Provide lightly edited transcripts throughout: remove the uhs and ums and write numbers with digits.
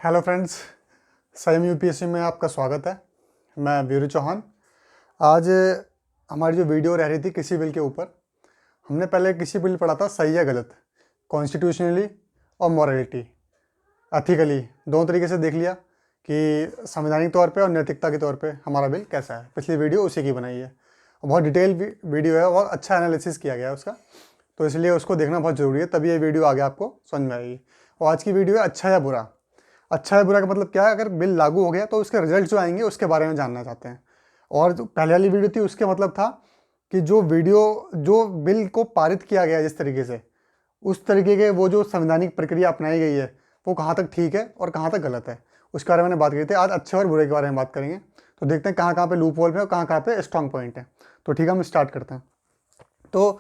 Hello friends, संयम UPSC में आपका स्वागत है। मैं वीरू चौहान। आज हमारी जो वीडियो रह रही थी कृषि बिल के ऊपर, हमने पहले कृषि बिल पढ़ा था सही या गलत, कॉन्स्टिट्यूशनली और मॉरलिटी, एथिकली, दोनों तरीके से देख लिया कि संवैधानिक तौर पे और नैतिकता के तौर पे हमारा बिल कैसा है। पिछली वीडियो उसी की बनाई है और बहुत डिटेल वीडियो है, बहुत अच्छा एनालिसिस किया गया है उसका, तो इसलिए उसको देखना बहुत ज़रूरी है, तभी ये वीडियो आगे आपको समझ में आएगी। और आज की वीडियो है अच्छा या बुरा। अच्छा है बुरा का मतलब क्या है, अगर बिल लागू हो गया तो उसके रिजल्ट जो आएंगे उसके बारे में जानना चाहते हैं। और जो पहले वाली वीडियो थी उसके मतलब था कि जो बिल को पारित किया गया जिस तरीके से, उस तरीके के वो जो संवैधानिक प्रक्रिया अपनाई गई है वो कहाँ तक ठीक है और कहाँ तक गलत है, उसके बारे में मैंने बात की थी। आज अच्छे और बुरे के बारे में बात करेंगे, तो देखते हैं कहाँ कहाँ पे लूप होल है और कहाँ कहाँ पे स्ट्रॉन्ग पॉइंट है। तो ठीक है, हम स्टार्ट करते हैं। तो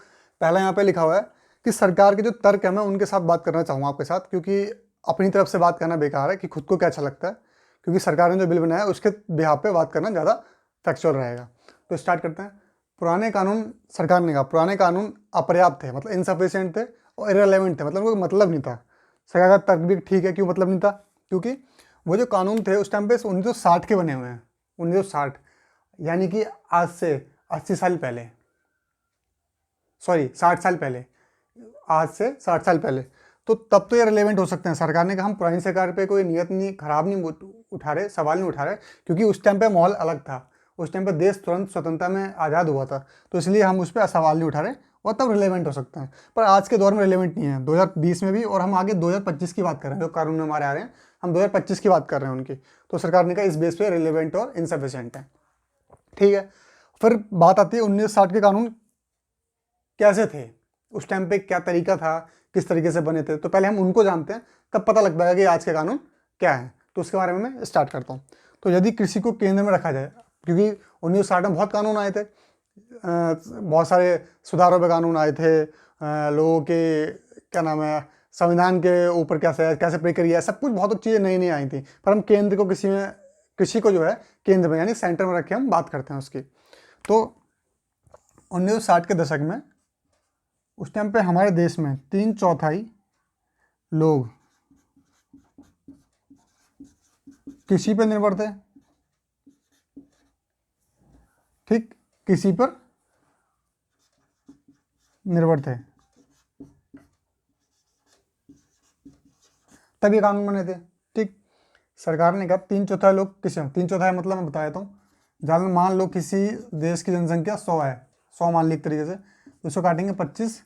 पहला यहाँ पे लिखा हुआ है कि सरकार के जो तर्क है, मैं उनके साथ बात करना चाहूँगा आपके साथ, क्योंकि अपनी तरफ से बात करना बेकार है कि खुद को क्या अच्छा लगता है, क्योंकि सरकार ने जो बिल बनाया है उसके बिहाफ पे बात करना ज़्यादा फैक्चुअल रहेगा। तो स्टार्ट करते हैं। पुराने कानून, सरकार ने कहा पुराने कानून अपर्याप्त थे, मतलब इनसफिशिएंट थे और इररिलेवेंट थे, मतलब कोई मतलब नहीं था। सरकार का तर्क भी ठीक है, क्यों मतलब नहीं था, क्योंकि वो जो कानून थे उस टाइम पे 1960 के बने हुए हैं। 1960 यानी कि आज से 80 साल पहले, सॉरी 60 साल पहले, आज से 60 साल पहले। तो तब तो ये रिलेवेंट हो सकते हैं। सरकार ने कहा हम पुरानी सरकार पे कोई नियत नहीं खराब नहीं उठा रहे, सवाल नहीं उठा रहे, क्योंकि उस टाइम पे माहौल अलग था। उस टाइम पे देश तुरंत स्वतंत्रता में आज़ाद हुआ था, तो इसलिए हम उस पर सवाल नहीं उठा रहे और तब रिलेवेंट हो सकते हैं। पर आज के दौर में रिलेवेंट नहीं है, 2020 में भी, और हम आगे 2025 की बात कर रहे हैं। जो कानून हमारे आ रहे हैं हम 2025 की बात कर रहे हैं उनकी। तो सरकार ने कहा इस बेस पे रिलेवेंट और इनसफिशिएंट है। ठीक है, फिर बात आती है 1960 के कानून कैसे थे, उस टाइम पे क्या तरीका था, किस तरीके से बने थे। तो पहले हम उनको जानते हैं, तब पता लगता है कि आज के कानून क्या है। तो उसके बारे में मैं स्टार्ट करता हूँ। तो यदि कृषि को केंद्र में रखा जाए, क्योंकि 1960 में बहुत कानून आए थे, बहुत सारे सुधारों पे कानून आए थे, लोगों के क्या नाम है, संविधान के ऊपर कैसे कैसे प्रक्रिया, सब कुछ बहुत चीज़ें नई नई आई थी। पर हम केंद्र को कृषि को जो है केंद्र में यानी सेंटर में रख के हम बात करते हैं उसकी। तो 1960 के दशक में उस टाइम पे हमारे देश में 3/4 लोग कृषि पर निर्भर थे। ठीक, कृषि पर निर्भर थे, तब ये कानून बने थे। ठीक, सरकार ने कहा 3/4 लोग कृषि में, 3/4 मतलब मैं बता देता हूँ। ज़्यादा मान लो किसी देश की जनसंख्या 100 है, 100 मान ली एक तरीके से, तो इसको काटेंगे 25,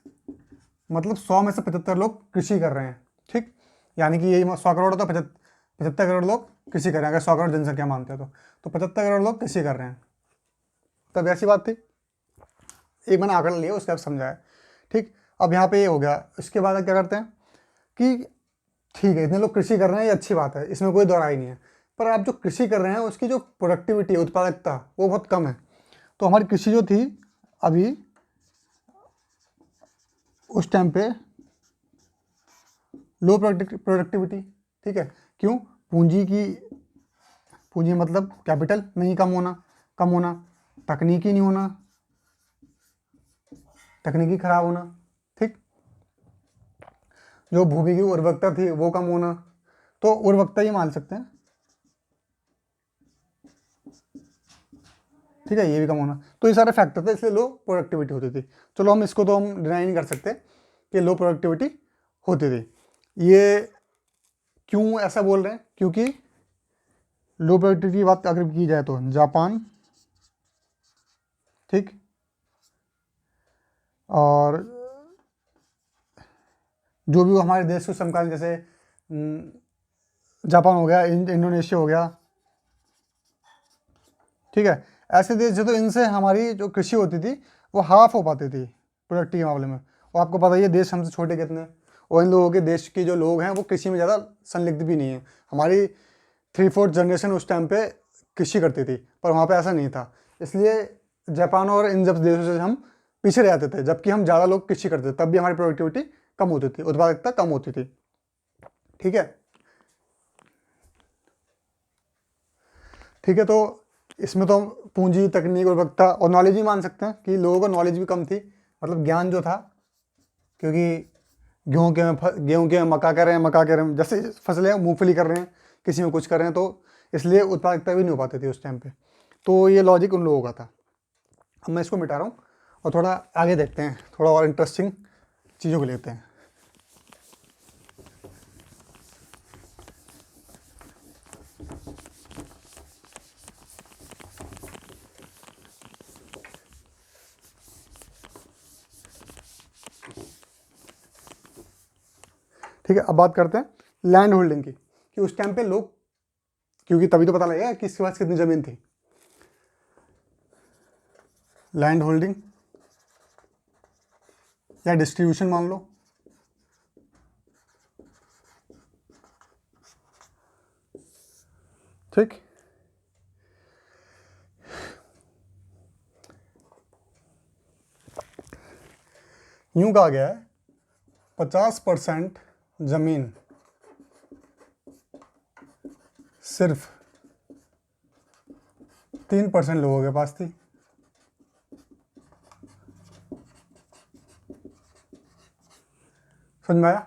मतलब 100 में से 75 लोग कृषि कर रहे हैं। ठीक, यानी कि यही 100 करोड़, तो 75 करोड़ लोग कृषि कर रहे हैं, अगर 100 करोड़ जनसंख्या मानते हैं तो 75 करोड़ लोग कृषि कर रहे हैं। तब ऐसी बात थी, एक मैंने आंकड़ा लिया उसके बाद समझाया। ठीक, अब यहाँ पे ये हो गया। इसके बाद क्या करते हैं कि ठीक है, इतने लोग कृषि कर रहे हैं, ये अच्छी बात है, इसमें कोई दोहराई नहीं है। पर आप जो कृषि कर रहे हैं उसकी जो प्रोडक्टिविटी, उत्पादकता, वो बहुत कम है। तो हमारी कृषि जो थी अभी उस टाइम पे लो प्रोडक्टिविटी। ठीक है, क्यों? पूंजी मतलब कैपिटल नहीं, कम होना, तकनीकी नहीं होना, तकनीकी खराब होना। ठीक, जो भूमि की उर्वरकता थी वो कम होना, तो उर्वरकता ही मान सकते हैं। ठीक है, ये भी कम होना, तो ये सारे फैक्टर थे, इसलिए लो प्रोडक्टिविटी होती थी। चलो हम इसको तो हम डिनाई नहीं कर सकते कि लो प्रोडक्टिविटी होती थी। ये क्यों ऐसा बोल रहे हैं? क्योंकि लो प्रोडक्टिविटी की बात अगर की जाए तो जापान, ठीक, और जो भी हमारे देश के समकालीन, जैसे जापान हो गया, इंडोनेशिया हो गया, ठीक है, ऐसे देश जो, तो इनसे हमारी जो कृषि होती थी वो हाफ हो पाती थी प्रोडक्टिव के मामले में। और आपको पता ही है देश हमसे छोटे कितने, और इन लोगों के देश के जो लोग हैं वो कृषि में ज़्यादा संलिग्ध भी नहीं है। हमारी 3/4 जनरेशन उस टाइम पे कृषि करती थी, पर वहाँ पे ऐसा नहीं था। इसलिए जापान और इन जब देशों से हम पीछे रह जाते थे, जबकि हम ज़्यादा लोग कृषि करते थे, तब भी हमारी प्रोडक्टिविटी कम होती थी, उत्पादकता कम होती थी। ठीक है, ठीक है, तो इसमें तो हम पूंजी, तकनीक, उर्वरकता और नॉलेज ही मान सकते हैं कि लोगों को नॉलेज भी कम थी, मतलब ज्ञान जो था, क्योंकि गेहूँ के मक्का कर रहे हैं, जैसे फसलें मूंगफली कर रहे हैं, किसी में कुछ कर रहे हैं, तो इसलिए उत्पादकता भी नहीं हो पाती थी उस टाइम पे। तो ये लॉजिक उन लोगों का था। अब मैं इसको मिटा रहा हूँ और थोड़ा आगे देखते हैं, थोड़ा और इंटरेस्टिंग चीज़ों को लेते हैं। ठीक है, अब बात करते हैं लैंड होल्डिंग की, कि उस टाइम पे लोग, क्योंकि तभी तो पता लगेगा कि इसके पास कितनी ज़मीन थी। लैंड होल्डिंग या डिस्ट्रीब्यूशन मान लो, ठीक। यूं कहा गया है 50% जमीन सिर्फ 3% लोगों के पास थी। समझ में आया?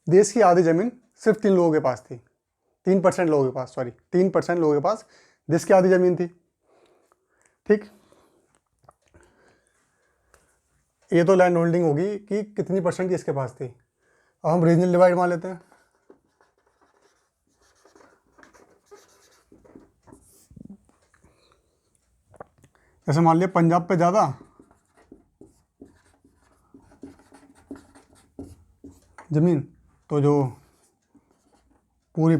देश की आधी जमीन सिर्फ 3 लोगों के पास थी, 3% लोगों के पास, सॉरी 3% लोगों के पास देश की आधी जमीन थी। ठीक, ये तो लैंड होल्डिंग होगी कि कितनी परसेंट की इसके पास थी। अब हम रीजनल डिवाइड मान लेते हैं। जैसे मान लिया पंजाब पे ज़्यादा, ज़मीन, तो जो पूर्वी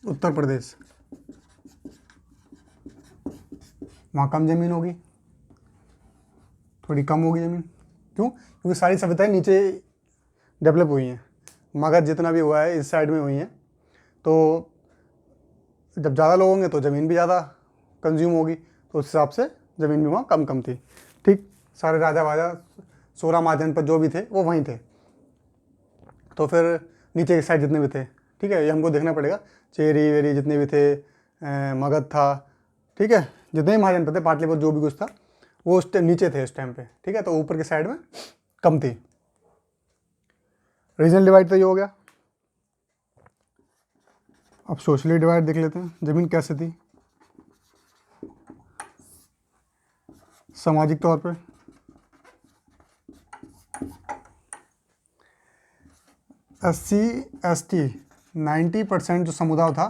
उत्तर प्रदेश, वहाँ कम ज़मीन होगी, थोड़ी कम होगी ज़मीन। क्यों? क्योंकि सारी सभ्यताएं नीचे डेवलप हुई हैं, मगध जितना भी हुआ है इस साइड में हुई हैं। तो जब ज़्यादा लोग होंगे तो ज़मीन भी ज़्यादा कंज्यूम होगी, तो उस हिसाब से ज़मीन भी वहाँ कम कम थी। ठीक, सारे राजा वाजा 16 महाजन पर जो भी थे वो वहीं थे। तो फिर नीचे की साइड जितने भी थे, ठीक है, ये हमको देखना पड़ेगा, चेरी वेरी जितने भी थे, मगध था, ठीक है, जितने भी महाजन पर थे, पाटलिपुत्र जो भी कुछ था, वो उस टाइम नीचे थे उस टाइम पे। ठीक है, तो ऊपर की साइड में कम थी। रीजनल डिवाइड तो ये हो गया। अब सोशली डिवाइड देख लेते हैं, ज़मीन कैसे थी सामाजिक तौर पे। SC ST 90% जो समुदाय था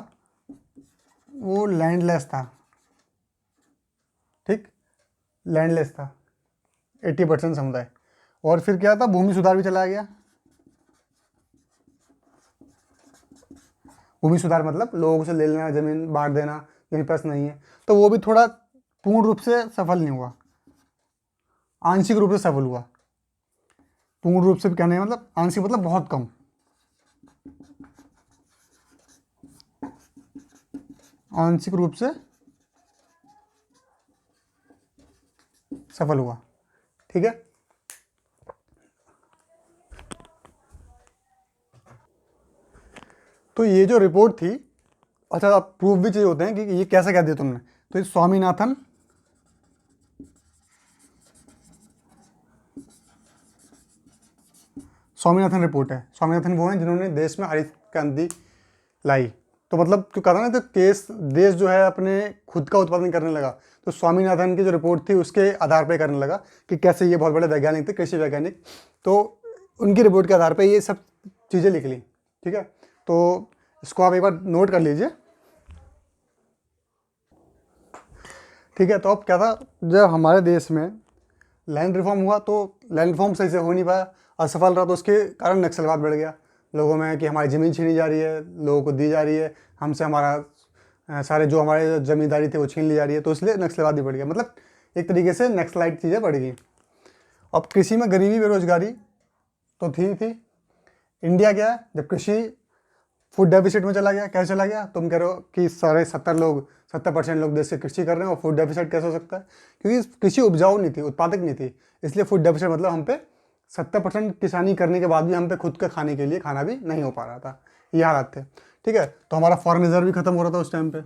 वो लैंडलेस था। ठीक, लैंडलेस था 80% समुदाय। और फिर क्या था, भूमि सुधार भी चलाया गया। भूमि सुधार मतलब लोगों से ले लेना, ज़मीन बांट देना, जिनके पास नहीं है, तो वो भी थोड़ा पूर्ण रूप से सफल नहीं हुआ, आंशिक रूप से सफल हुआ। पूर्ण रूप से भी कहने मतलब आंशिक मतलब बहुत कम, आंशिक रूप से सफल हुआ। ठीक है, तो ये जो रिपोर्ट थी, अच्छा आप प्रूफ भी चाहिए होते हैं कि ये कैसे कह दिया तुमने, तो ये स्वामीनाथन रिपोर्ट है। स्वामीनाथन वो हैं जिन्होंने देश में हरित क्रांति लाई। तो मतलब क्यों कहा था ना, तो देश जो है अपने खुद का उत्पादन करने लगा, तो स्वामीनाथन की जो रिपोर्ट थी उसके आधार पर करने लगा कि कैसे ये बहुत बड़े वैज्ञानिक थे, कृषि वैज्ञानिक, तो उनकी रिपोर्ट के आधार पर ये सब चीज़ें लिख ली। ठीक है, तो इसको आप एक बार नोट कर लीजिए। ठीक है, तो अब क्या था, जब हमारे देश में लैंड रिफॉर्म हुआ तो लैंड रिफॉर्म सही से हो नहीं पाया, असफल रहा, तो उसके कारण नक्सलवाद बढ़ गया लोगों में कि हमारी ज़मीन छीनी जा रही है, लोगों को दी जा रही है, हमसे हमारा सारे जो हमारे ज़मींदारी थे वो छीन ली जा रही है, तो इसलिए नक्सलवाद भी बढ़ गया। मतलब एक तरीके से नक्सलाइट चीज़ें बढ़ गई। अब कृषि में गरीबी बेरोजगारी तो थी। इंडिया क्या है, जब कृषि फूड डेफिसिट में चला गया, कैसे चला गया, तुम कह रहे हो कि सारे 70% लोग देश से कृषि कर रहे हैं और फूड डेफिसिट कैसे हो सकता है, क्योंकि कृषि उपजाऊ नहीं थी, उत्पादक नहीं थी, इसलिए फूड डेफिसिट मतलब हम पे 70% किसानी करने के बाद भी हम पे खुद का खाने के लिए खाना भी नहीं हो पा रहा था, ये हालात थे। ठीक है, तो हमारा फॉरेन रिजर्व भी खत्म हो रहा था उस टाइम पे।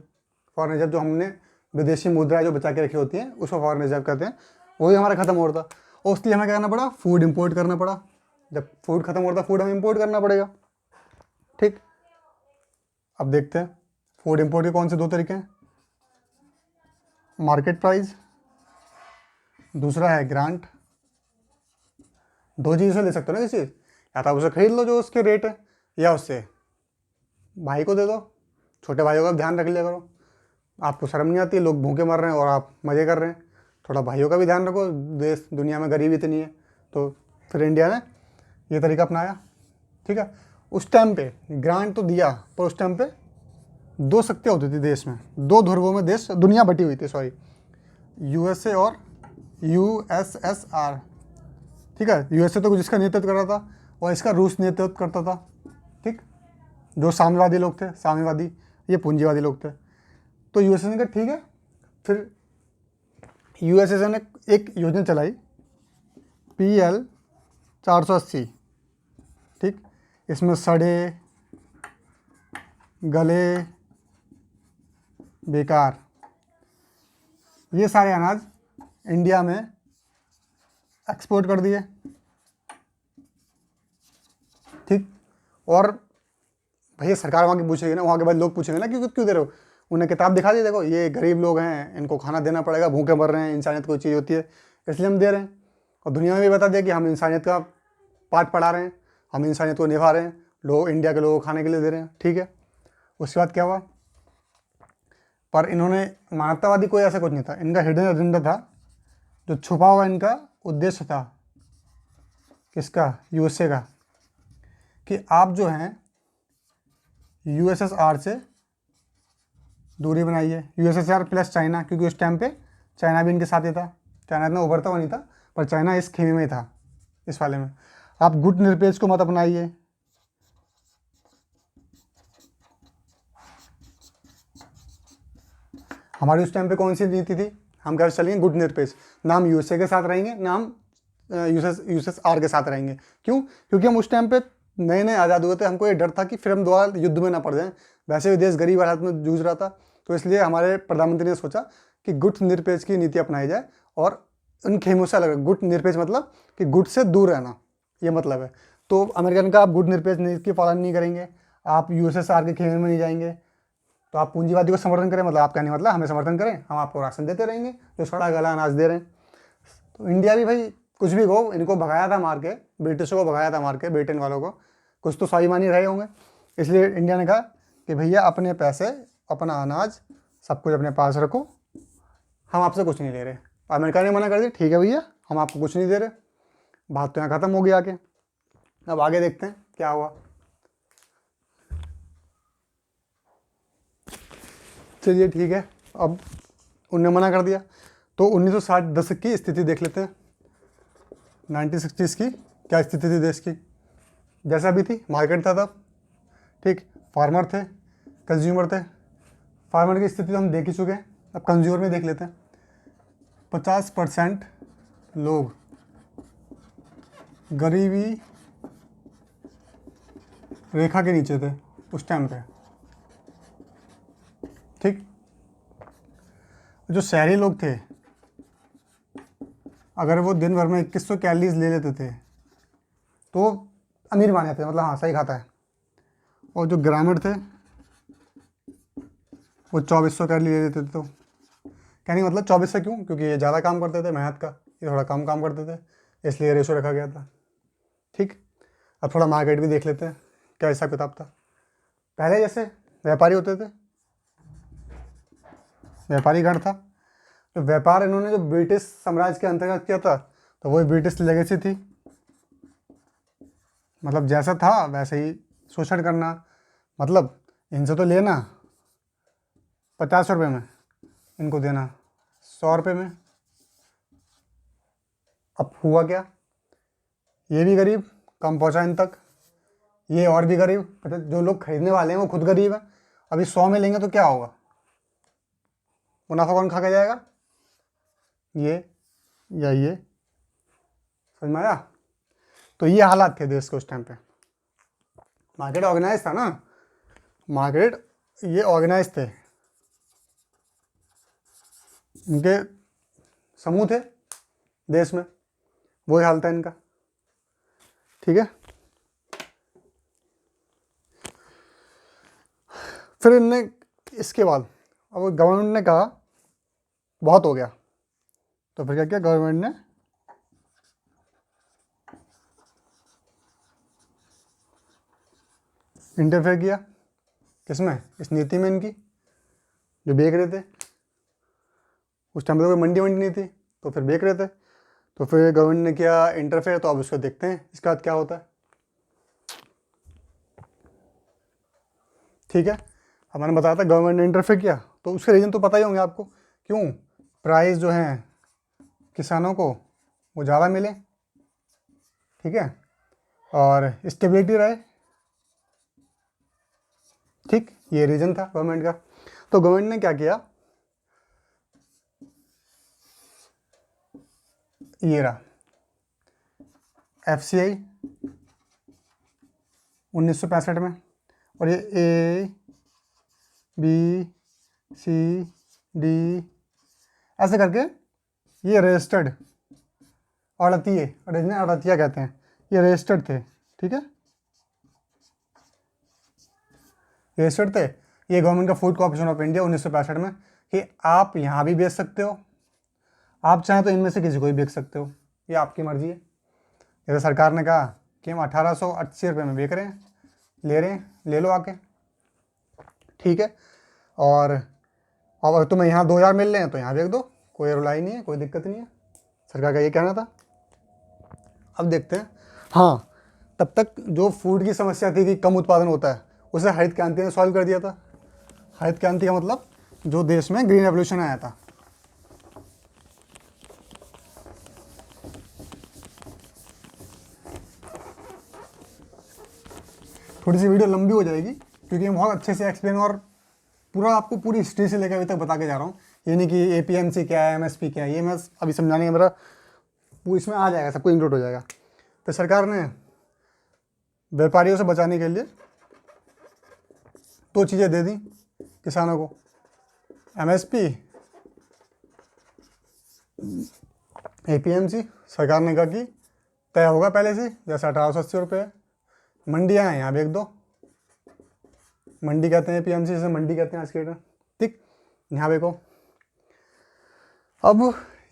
फॉरेन रिजर्व जो हमने विदेशी मुद्राएं जो बचा के रखी होती हैं उसको फॉरेन रिजर्व कहते हैं, वो भी हमारा खत्म हो रहा था, और उसके लिए हमें क्या करना पड़ा, फूड इम्पोर्ट करना पड़ा। जब फूड खत्म होता है फूड हमें इंपोर्ट करना पड़ेगा। ठीक, अब देखते हैं फूड इंपोर्ट के कौन से दो तरीके हैं। मार्केट प्राइस, दूसरा है ग्रांट। दो चीज़ से ले सकते हो ना किसी, या तो आप उसे खरीद लो जो उसके रेट है, या उससे भाई को दे दो। छोटे भाइयों का भी ध्यान रख लिया करो। आपको शर्म नहीं आती, लोग भूखे मर रहे हैं और आप मज़े कर रहे हैं। थोड़ा भाइयों का भी ध्यान रखो, देश दुनिया में गरीबी इतनी है। तो फिर इंडिया ने ये तरीका अपनाया। ठीक है, उस टाइम पे ग्रांट तो दिया, पर उस टाइम पे दो शक्तियाँ होती थी देश में, दो ध्रुवों में देश दुनिया बटी हुई थी, सॉरी, यूएसए और यूएसएसआर। ठीक है, यूएसए तो जिसका नेतृत्व कर रहा था और इसका रूस नेतृत्व करता था। ठीक, जो साम्यवादी लोग थे, साम्यवादी, ये पूंजीवादी लोग थे। तो यूएसए ने कहा ठीक है, फिर यूएसए ने एक योजना चलाई, PL 480। ठीक, इसमें सड़े गले बेकार ये सारे अनाज इंडिया में एक्सपोर्ट कर दिए। ठीक, और भैया सरकार वहाँ की पूछेगी ना, वहाँ के बाद लोग पूछेंगे ना क्यों क्यों दे रहे हो। उन्हें किताब दिखा दी, देखो ये गरीब लोग हैं, इनको खाना देना पड़ेगा, भूखे मर रहे हैं, इंसानियत कोई चीज़ होती है इसलिए हम दे रहे हैं। और दुनिया में भी बता दिया कि हम इंसानियत का पाठ पढ़ा रहे हैं, हम इंसानियत को निभा रहे हैं, लोग इंडिया के लोगों को खाने के लिए दे रहे हैं। ठीक है, उसके बाद क्या हुआ, पर इन्होंने मानवतावादी कोई ऐसा कुछ नहीं था, इनका हिडन एजेंडा था, जो छुपा हुआ इनका उद्देश्य था। किसका? यूएसए का, कि आप जो हैं यूएसएसआर से दूरी बनाइए। यूएसएसआर प्लस चाइना, क्योंकि उस टाइम पे चाइना भी इनके साथ ही था। चाइना इतना उभरता हुआ नहीं था, पर चाइना इस खेमे में था, इस वाले में। आप गुट निरपेक्ष को मत अपनाइए। हमारी उस टाइम पे कौन सी नीति थी, हम क्या चलेंगे गुट निरपेक्ष, नाम यूएसए के साथ रहेंगे, नाम यूएसएसआर के साथ रहेंगे। क्यों? क्योंकि हम उस टाइम पे नए नए आज़ाद हुए थे, हमको ये डर था कि फिर हम दोबारा युद्ध में ना पड़ जाएं। वैसे भी देश गरीब हालात में जूझ रहा था, तो इसलिए हमारे प्रधानमंत्री ने सोचा कि गुट निरपेक्ष की नीति अपनाई जाए और उन खेमों से अलग। गुट निरपेक्ष मतलब कि गुट से दूर रहना, ये मतलब है। तो अमेरिकन का आप गुट निरपेक्ष नीति की पालन नहीं करेंगे, आप यूएसएसआर के खेमे में नहीं जाएंगे, तो आप पूंजीवादी को समर्थन करें, मतलब आप कहने मतलब हमें समर्थन करें, हम आपको राशन देते रहेंगे जो सड़ा गला अनाज दे रहे हैं। तो इंडिया भी भाई कुछ भी कहो, इनको भगाया था मार के, ब्रिटिशों को भगाया था मार के, ब्रिटेन वालों को, कुछ तो स्वाभिमानी रहे होंगे। इसलिए इंडिया ने कहा कि भैया अपने पैसे, अपना अनाज, सब कुछ अपने पास रखो, हम आपसे कुछ नहीं ले रहे। अमेरिका ने मना कर दिया, ठीक है भैया हम आपको कुछ नहीं दे रहे। बात तो यहाँ ख़त्म हो गई आके। अब आगे देखते हैं क्या हुआ। चलिए ठीक है, अब उनने मना कर दिया, तो 1960 दशक की स्थिति देख लेते हैं। 1960s की क्या स्थिति थी देश की। जैसा भी थी, मार्केट था तब। ठीक, फार्मर थे, कंज्यूमर थे। फार्मर की स्थिति तो हम देख ही चुके हैं, अब कंज्यूमर में देख लेते हैं। 50% लोग गरीबी रेखा के नीचे थे उस टाइम पे। ठीक, जो शहरी लोग थे, अगर वो दिन भर में 2100 कैलोरीज ले लेते थे तो अमीर माने थे, मतलब हाँ सही खाता है। और जो ग्रामीण थे वो 2400 कैलोरी ले लेते थे। तो कहने का मतलब 2400 क्यों? क्योंकि ये ज़्यादा काम करते थे मेहनत का, ये थोड़ा कम काम करते थे, इसलिए रेशो रखा गया था। ठीक, अब थोड़ा मार्केट भी देख लेते हैं क्या हिसाब किताब था। पहले जैसे व्यापारी होते थे, व्यापारी गण था, तो व्यापार इन्होंने जो ब्रिटिश साम्राज्य के अंतर्गत किया था, तो वही ब्रिटिश लेगेसी थी। मतलब जैसा था वैसे ही शोषण करना, मतलब इनसे तो लेना 50 रुपये में, इनको देना 100 रुपये में। अब हुआ क्या, ये भी गरीब, कम पहुंचा इन तक, ये और भी गरीब, जो लोग खरीदने वाले हैं वो खुद गरीब है। अभी 100 में लेंगे तो क्या होगा, मुनाफा कौन खा के जाएगा, ये या ये? समझ में आया? तो ये हालात थे देश के उस टाइम पे। मार्केट ऑर्गेनाइज था ना, मार्केट ये ऑर्गेनाइज थे, इनके समूह थे देश में, वही हाल था इनका। ठीक है। फिर इनने इसके बाद अब गवर्नमेंट ने कहा बहुत हो गया, तो फिर क्या किया गवर्नमेंट ने, इंटरफेयर किया किसमें, इस नीति में इनकी, जो बेच रहे थे। उस टाइम पर कोई मंडी नहीं थी, तो फिर बेच रहे थे, तो फिर गवर्नमेंट ने किया इंटरफेयर। तो अब उसको देखते हैं इसके बाद क्या होता है। ठीक है, अब मैंने बताया था गवर्नमेंट ने इंटरफेयर किया, तो उसके रीज़न तो पता ही होंगे आपको, क्यों प्राइस जो है किसानों को वो ज़्यादा मिले, ठीक है, और स्टेबिलिटी रहे। ठीक, ये रीज़न था गवर्नमेंट का। तो गवर्नमेंट ने क्या किया, ये रहा FCI 1965 में, और ये ABCD ऐसे करके ये रजिस्टर्ड अड़तिये, ओरिजिनल अड़तिया कहते हैं, ये रजिस्टर्ड थे। ठीक है, रजिस्टर्ड थे। ये गवर्नमेंट का फूड कॉर्पोरेशन ऑफ इंडिया 1965 में, कि आप यहाँ भी बेच सकते हो, आप चाहें तो इनमें से किसी को भी बेच सकते हो, ये आपकी मर्जी है। जैसे सरकार ने कहा कि हम 1880 रुपये में बेच रहे हैं, ले रहे हैं, ले लो आके। ठीक है, और अब अगर तुम्हें यहाँ 2000 मिल रहे हैं तो यहाँ बेच दो, कोई रुलाई नहीं है, कोई दिक्कत नहीं है। सरकार का ये कहना था। अब देखते हैं। हाँ, तब तक जो फूड की समस्या थी कि कम उत्पादन होता है, उसे हरित क्रांति ने सॉल्व कर दिया था। हरित क्रांति का मतलब जो देश में ग्रीन रेवोल्यूशन आया था। थोड़ी सी वीडियो लंबी हो जाएगी क्योंकि मैं बहुत अच्छे से एक्सप्लेन और पूरा आपको पूरी हिस्ट्री से लेकर अभी तक बता के जा रहा हूँ। ये नहीं कि APMC क्या है, MSP क्या है, ये मैं अभी समझाने का मेरा इसमें आ जाएगा, सबको इंक्लूड हो जाएगा। तो सरकार ने व्यापारियों से बचाने के लिए 2 चीज़ें दे दी किसानों को, MSP, APMC। सरकार ने कहा कि तय होगा पहले से, जैसे 1880 रुपये है, मंडियाँ हैं यहाँ बेच दो, मंडी कहते हैं APMC से, मंडी कहते हैं आज के डेट में। ठीक, यहाँ बेचो। अब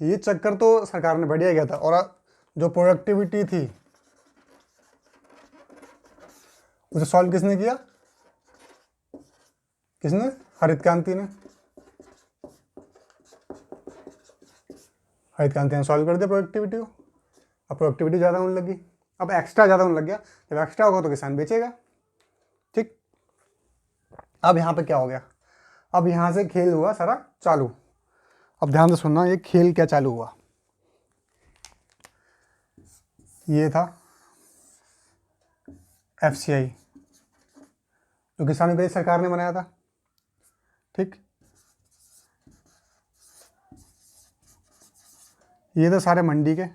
ये चक्कर तो सरकार ने बढ़िया किया था, और जो प्रोडक्टिविटी थी उसे सॉल्व किसने किया, किसने, हरित क्रांति ने। हरित क्रांति ने सॉल्व कर दिया प्रोडक्टिविटी को। अब प्रोडक्टिविटी ज़्यादा होने लगी, अब एक्स्ट्रा ज़्यादा होने लग गया। जब एक्स्ट्रा होगा तो किसान बेचेगा। ठीक, अब यहाँ पे क्या हो गया, अब यहाँ से खेल हुआ सारा चालू। अब ध्यान से सुनना, ये खेल क्या चालू हुआ। ये था FCI, जो किसानों के लिए सरकार ने बनाया था। ठीक, ये तो सारे मंडी के।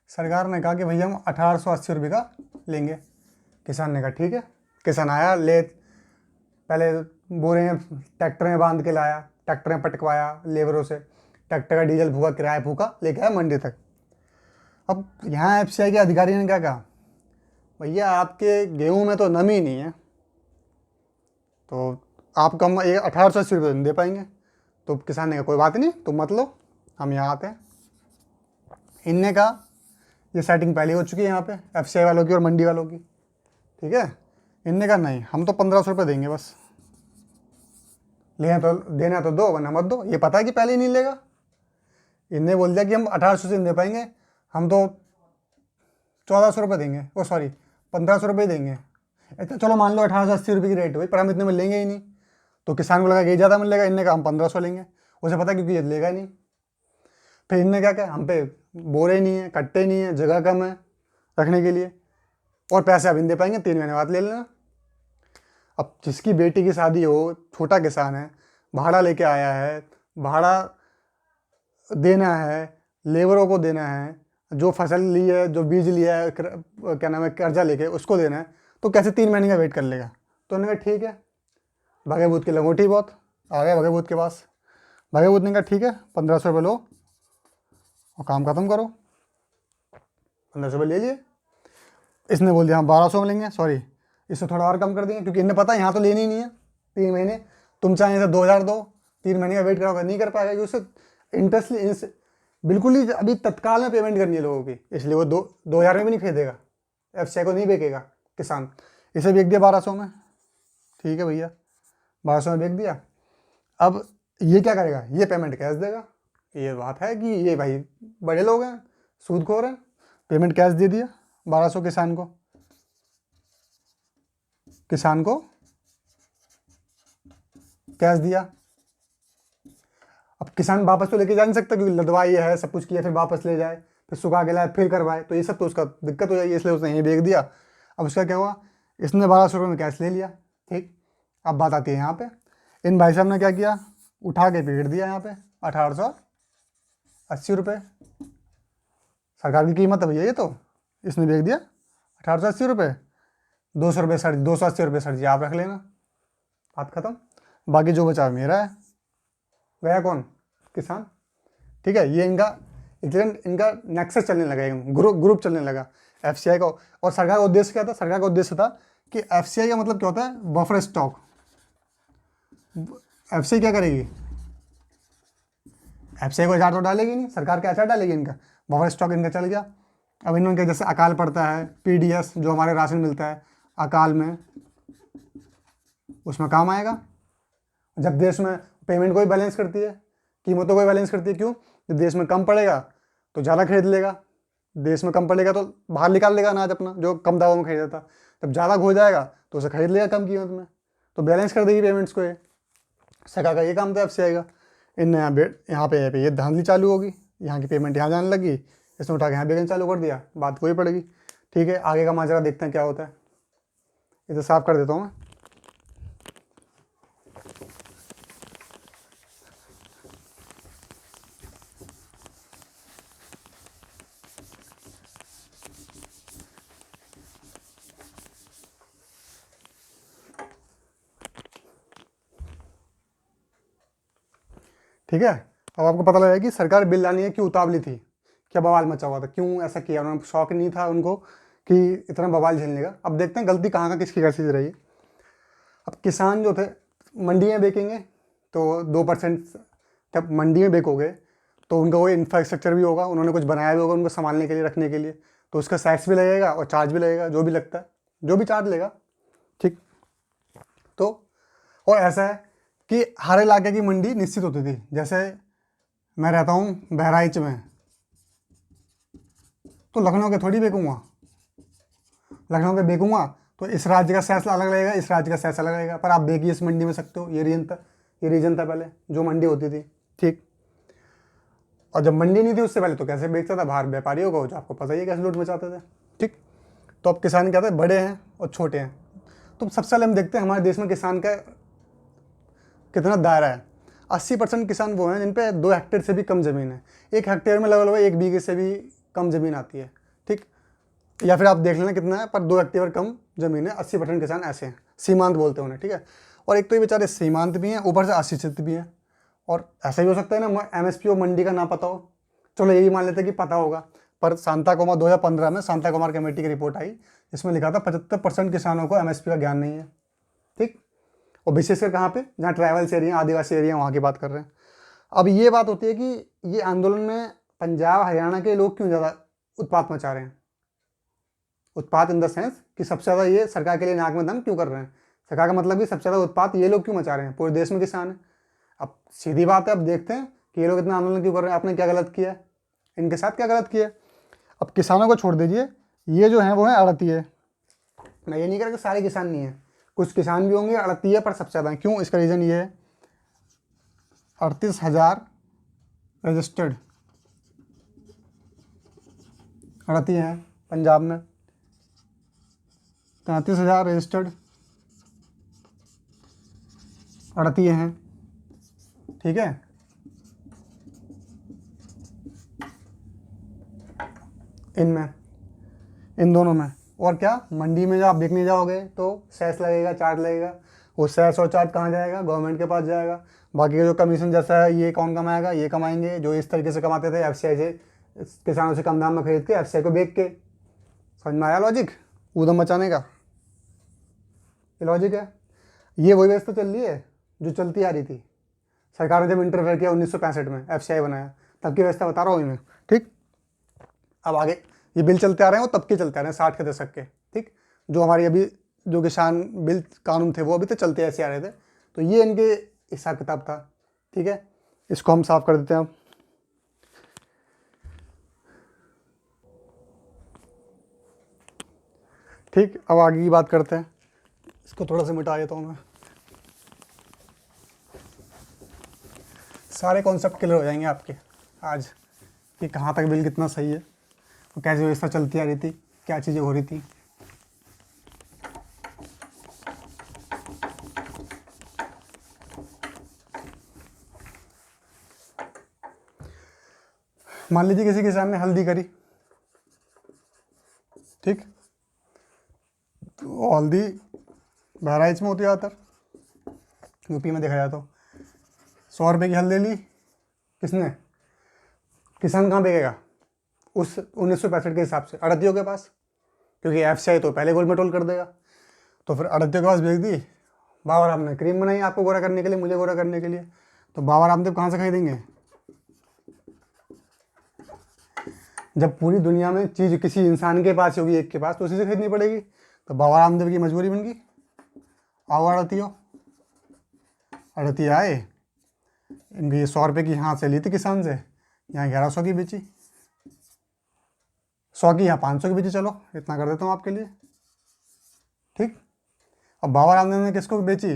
सरकार ने कहा कि भैया हम 1880 रुपये का लेंगे। किसान ने कहा ठीक है। किसान आया, ले पहले बोरे में ट्रैक्टर में बांध के लाया, ट्रैक्टर में पटकवाया लेबरों से, ट्रैक्टर का डीजल फूका, किराया फूका, लेके आया मंडी तक। अब यहाँ FCI के अधिकारी ने क्या कहा, भैया आपके गेहूँ में तो नमी नहीं है, तो आप कम 1880 रुपये दे पाएंगे। तो किसान ने कहा कोई बात नहीं, तुम मत लो, हम यहाँ आते हैं। इनने कहा, ये सेटिंग पहले हो चुकी है यहाँ पे FCI वालों की और मंडी वालों की। ठीक है, इनने कहा नहीं, हम तो 1500 रुपये देंगे बस, लेना तो देना तो दो, वरना मत दो। ये पता है कि पहले ही नहीं लेगा। इनने बोल दिया कि हम 1800 से नहीं दे पाएंगे, हम तो 1400 रुपये देंगे, वो सॉरी 1500 रुपये देंगे। चलो मान लो 1880 रुपये की रेट हुई, पर हम इतने में लेंगे ही नहीं। तो किसान को लगा कि ये ज़्यादा मिल लेगा, इनने कहा हम 1500 लेंगे। उसे पता क्योंकि ये लेगा नहीं। फिर इनने क्या कहा, हम पे बोरे नहीं है, कट्टे नहीं है, जगह कम है रखने के लिए, और पैसे आप इन दे पाएंगे, 3 महीने बाद ले लेना। अब जिसकी बेटी की शादी हो, छोटा किसान है, भाड़ा लेके आया है, भाड़ा देना है, लेबरों को देना है, जो फसल ली है, जो बीज लिया है, क्या नाम है, कर्जा लेके उसको देना है, तो कैसे 3 महीने का वेट कर लेगा। तो उन्होंने कहा ठीक है, भगे भूत की लंगोटी बहुत आ गया भगे भूत के पास। भगे भूत ने कहा ठीक है, 1500 रुपये लो और काम ख़त्म करो। 1500 रुपये ले लिए। इसने बोल दिया हाँ 1200 में लेंगे, सॉरी इससे थोड़ा और कम कर देंगे, क्योंकि इन्हें पता है यहाँ तो लेनी ही नहीं है 3 महीने। तुम चाहे इसे 2000 दो, 3 महीने का वेट कराओगे, नहीं कर पाएगा, क्योंकि उससे इंटरेस्ट बिल्कुल ही अभी तत्काल में पेमेंट करनी है लोगों की, इसलिए वो 2000 में भी नहीं खरीदेगा, एफसीआई को नहीं बेचेगा किसान। इसे बेच दिया 1200 में, ठीक है भैया 1200 में बेच दिया। अब ये क्या करेगा, ये पेमेंट कैश देगा। ये बात है कि ये भाई बड़े लोग हैं, सूदखोर हैं, पेमेंट कैश दे दिया 1200 किसान को कैश दिया। अब किसान वापस तो लेके जा नहीं सकता, क्योंकि लदवाई है, सब कुछ किया, फिर वापस ले जाए, फिर सुखा के लाए, फिर करवाए, तो ये सब तो उसका दिक्कत हो जाएगी, इसलिए उसने यहीं बेच दिया। अब उसका क्या हुआ, इसने 1200 रुपये में कैश ले लिया, ठीक। अब बात आती है यहाँ पे, इन भाई साहब ने क्या किया, उठा के बेच दिया यहाँ पे 1880 रुपये। सरकार की कीमत है भैया ये तो, इसने बेच दिया 1880 रुपये। 200 रुपये सर, 280 रुपये सर जी आप रख लेना, बात खत्म। बाकी जो बचा मेरा है, गया कौन, किसान, ठीक है। ये इनका नेक्सस चलने लगा, ग्रुप चलने लगा एफसीआई का। और सरकार का उद्देश्य क्या था, सरकार का उद्देश्य था कि एफसीआई का मतलब क्या होता है, बफर स्टॉक। एफसीआई क्या करेगी, एफसीआई को हजार तो डालेगी नहीं, सरकार क्या अच्छा डालेगी, इनका बफर स्टॉक इनका चल गया। अब इन्होंने जैसे अकाल पड़ता है, पीडीएस जो हमारे राशन मिलता है अकाल में, उसमें काम आएगा। जब देश में पेमेंट को ही बैलेंस करती है, कीमतों को ही बैलेंस करती है, क्यों, जब देश में कम पड़ेगा तो ज़्यादा खरीद लेगा, देश में कम पड़ेगा तो बाहर निकाल लेगा अनाज अपना जो कम दामों में खरीदा था। जब ज़्यादा हो जाएगा तो उसे खरीद लेगा कम कीमत में, तो बैलेंस कर देगी पेमेंट्स को। ये सरकार का ये काम था एफसीआई का। इन यहाँ पे ये धांधली चालू होगी, यहाँ की पेमेंट यहाँ जाने लगी, इसने उठा के यहाँ बेचना चालू कर दिया, बात वही पड़ेगी। ठीक है, आगे का माजरा देखते हैं क्या होता है। इसे साफ कर देता हूँ मैं। ठीक है, अब आपको पता लगा कि सरकार बिल लाने क्यों उतावली थी, क्या बवाल मचा हुआ था, क्यों ऐसा किया उन्होंने, शौक नहीं था उनको कि इतना बवाल झेलने का। अब देखते हैं गलती कहाँ किसकी कैसी रही है। अब किसान जो थे मंडी में बेचेंगे तो 2%, जब मंडी में बेचोगे तो उनका कोई इंफ्रास्ट्रक्चर भी होगा, उन्होंने कुछ बनाया भी होगा उनको संभालने के लिए, रखने के लिए, तो उसका टैक्स भी लगेगा और चार्ज भी लगेगा, जो भी लगता है, जो भी चार्ज लेगा, ठीक। तो और ऐसा है कि हर इलाके की मंडी निश्चित होती थी। जैसे मैं रहता हूँ बहराइच में, तो लखनऊ के थोड़ी बेचूँगा, लखनऊ के बेचूँगा तो इस राज्य का सेस अलग लगेगा, इस राज्य का सेस अलग लगेगा, पर आप बेचिए इस मंडी में सकते हो। ये रीजन था पहले जो मंडी होती थी, ठीक। और जब मंडी नहीं थी उससे पहले तो कैसे बेचता था, बाहर व्यापारियों को, जो आपको पता ही है कैसे लूट मचाते थे, ठीक। तो अब किसान क्या था, बड़े हैं और छोटे हैं। तो सबसे पहले हम देखते हैं हमारे देश में किसान का कितना दायरा है। 80% किसान वो हैं जिन पे 2 हेक्टेयर से भी कम ज़मीन है। 1 हेक्टेयर में लगभग 1 बीघे से भी कम ज़मीन आती है, ठीक। या फिर आप देख लेना कितना है, पर 2 हेक्टेयर कम ज़मीन है। 80% किसान ऐसे हैं, सीमांत बोलते हैं उन्हें, ठीक है। और एक तो ये बेचारे सीमांत भी हैं, ऊपर से अशिक्षित भी हैं। और ऐसा भी हो सकता है ना एमएसपी और मंडी का ना पता हो, चलो ये भी मान लेते हैं कि पता होगा। पर सांता कुमार 2015 में सांता कुमार कमेटी की रिपोर्ट आई, इसमें लिखा था 75% किसानों को एमएसपी का ज्ञान नहीं है, ठीक। और विशेषकर कहाँ पे, जहाँ ट्राइबल्स एरिया, आदिवासी एरिया, वहाँ की बात कर रहे हैं। अब ये बात होती है कि ये आंदोलन में पंजाब हरियाणा के लोग क्यों ज़्यादा उत्पात मचा रहे हैं। उत्पात इन द सेंस कि सबसे ज़्यादा ये सरकार के लिए नाक में दम क्यों कर रहे हैं। सरकार का मतलब कि सबसे ज़्यादा उत्पात ये लोग क्यों मचा रहे हैं, पूरे देश में किसान है। अब सीधी बात है, अब देखते हैं कि ये लोग इतना आंदोलन क्यों कर रहे हैं, आपने क्या गलत किया है, इनके साथ क्या गलत किया है। अब किसानों को छोड़ दीजिए, ये जो हैं वो हैं आड़तीय। मैं ये नहीं कह रहा कि सारे किसान नहीं हैं, कुछ किसान भी होंगे आड़तीय, पर सबसे ज़्यादा क्यों, इसका रीज़न ये है 38,000 रजिस्टर्ड आड़तीय हैं पंजाब में, 33,000 रजिस्टर्ड आड़तीय हैं, ठीक है। इनमें, इन दोनों में। और क्या, मंडी में जब आप बिकने जाओगे तो सेस लगेगा, चार्ज लगेगा, वो सेस और चार्ज कहाँ जाएगा, गवर्नमेंट के पास जाएगा। बाकी का जो कमीशन जैसा है ये कौन कमाएगा, ये कमाएंगे जो इस तरीके से कमाते थे एफसीआई से, किसानों से कम दाम में खरीद के एफसीआई को बेच के। समझ में आया लॉजिक। ऊधम मचाने का। ये लॉजिक है। ये वही व्यवस्था चल रही है जो चलती आ रही थी। सरकार ने जब इंटरफेयर किया 1965 में, एफसीआई बनाया, तब की व्यवस्था बता रहा हूँ मैं। ठीक, अब आगे ये बिल चलते आ रहे हैं, वो तब के चलते आ रहे हैं, 60 के दशक के। ठीक, जो हमारी अभी जो किसान बिल कानून थे वो अभी तक चलते ऐसे आ रहे थे। तो ये इनके हिसाब किताब था। ठीक है, इसको हम साफ कर देते हैं अब। ठीक, अब आगे की बात करते हैं। इसको थोड़ा सा मिटा देता हूँ मैं, सारे कॉन्सेप्ट क्लियर हो जाएंगे आपके आज कि कहाँ तक बिल कितना सही है, और कैसी व्यवस्था चलती आ रही थी, क्या चीज़ें हो रही थी। मान लीजिए किसी किसान ने हल्दी करी। ठीक, तो हल्दी बहराइच में होती है ज़्यादातर, यूपी में देखा जाए तो। 100 रुपये की हल्दी ली किसने, किसान कहाँ बेचेगा, उस 1965 के हिसाब से अड़तियों के पास, क्योंकि एफसीआई तो पहले गोल में टोल कर देगा। तो फिर अड़तियों के पास भेज दी। बाबा राम ने क्रीम बनाई आपको गोरा करने के लिए, मुझे गोरा करने के लिए, तो बाबा रामदेव कहाँ से खरीदेंगे। जब पूरी दुनिया में चीज़ किसी इंसान के पास होगी, एक के पास, तो उसी से खरीदनी पड़ेगी। तो बाबा रामदेव की मजबूरी बन गई, आओ अड़तियों। अड़ती आए, इनकी ये 100 रुपये की यहाँ से ली थी किसान से, यहाँ 1100 की बेची, 100 की यहाँ 500 की बेची, चलो इतना कर देता हूँ आपके लिए। ठीक, अब बाबा रामदेव ने किसको बेची,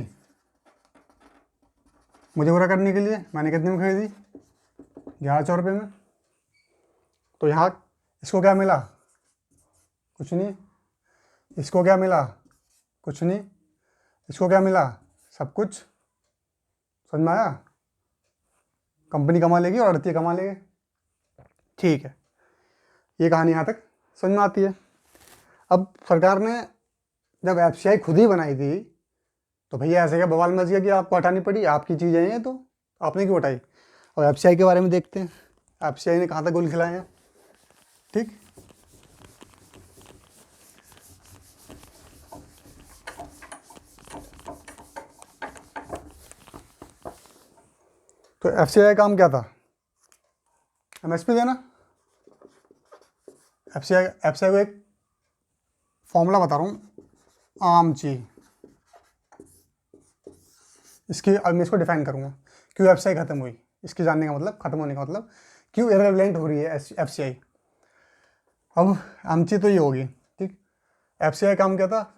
मुझे बुरा करने के लिए। मैंने कितने में खरीदी, 1100 रुपये में। तो यहाँ इसको क्या मिला, कुछ नहीं। इसको क्या मिला, कुछ नहीं। इसको क्या मिला, सब कुछ। समझ में आया, कंपनी कमा लेगी और अड़ती कमा लेगी। ठीक है, ये कहानी यहाँ तक समझ में आती है। अब सरकार ने जब एफसीआई खुद ही बनाई थी, तो भैया ऐसे क्या बवाल मच गया कि आपको हटानी पड़ी, आपकी चीज़ें हैं तो आपने क्यों हटाई। और एफसीआई के बारे में देखते हैं, एफसीआई ने कहाँ तक गोल खिलाए हैं। ठीक, तो एफसीआई का काम क्या था, एमएसपी देना। एफसीआई को एक फॉर्मूला बता रहा हूँ, आमची, इसकी अब मैं इसको डिफाइन करूँगा, क्यों एफसीआई खत्म हुई, इसके जानने का मतलब, खत्म होने का मतलब, क्यों इररिलेवेंट हो रही है एफसीआई। अब आमची तो ये होगी। ठीक, एफसीआई काम क्या था,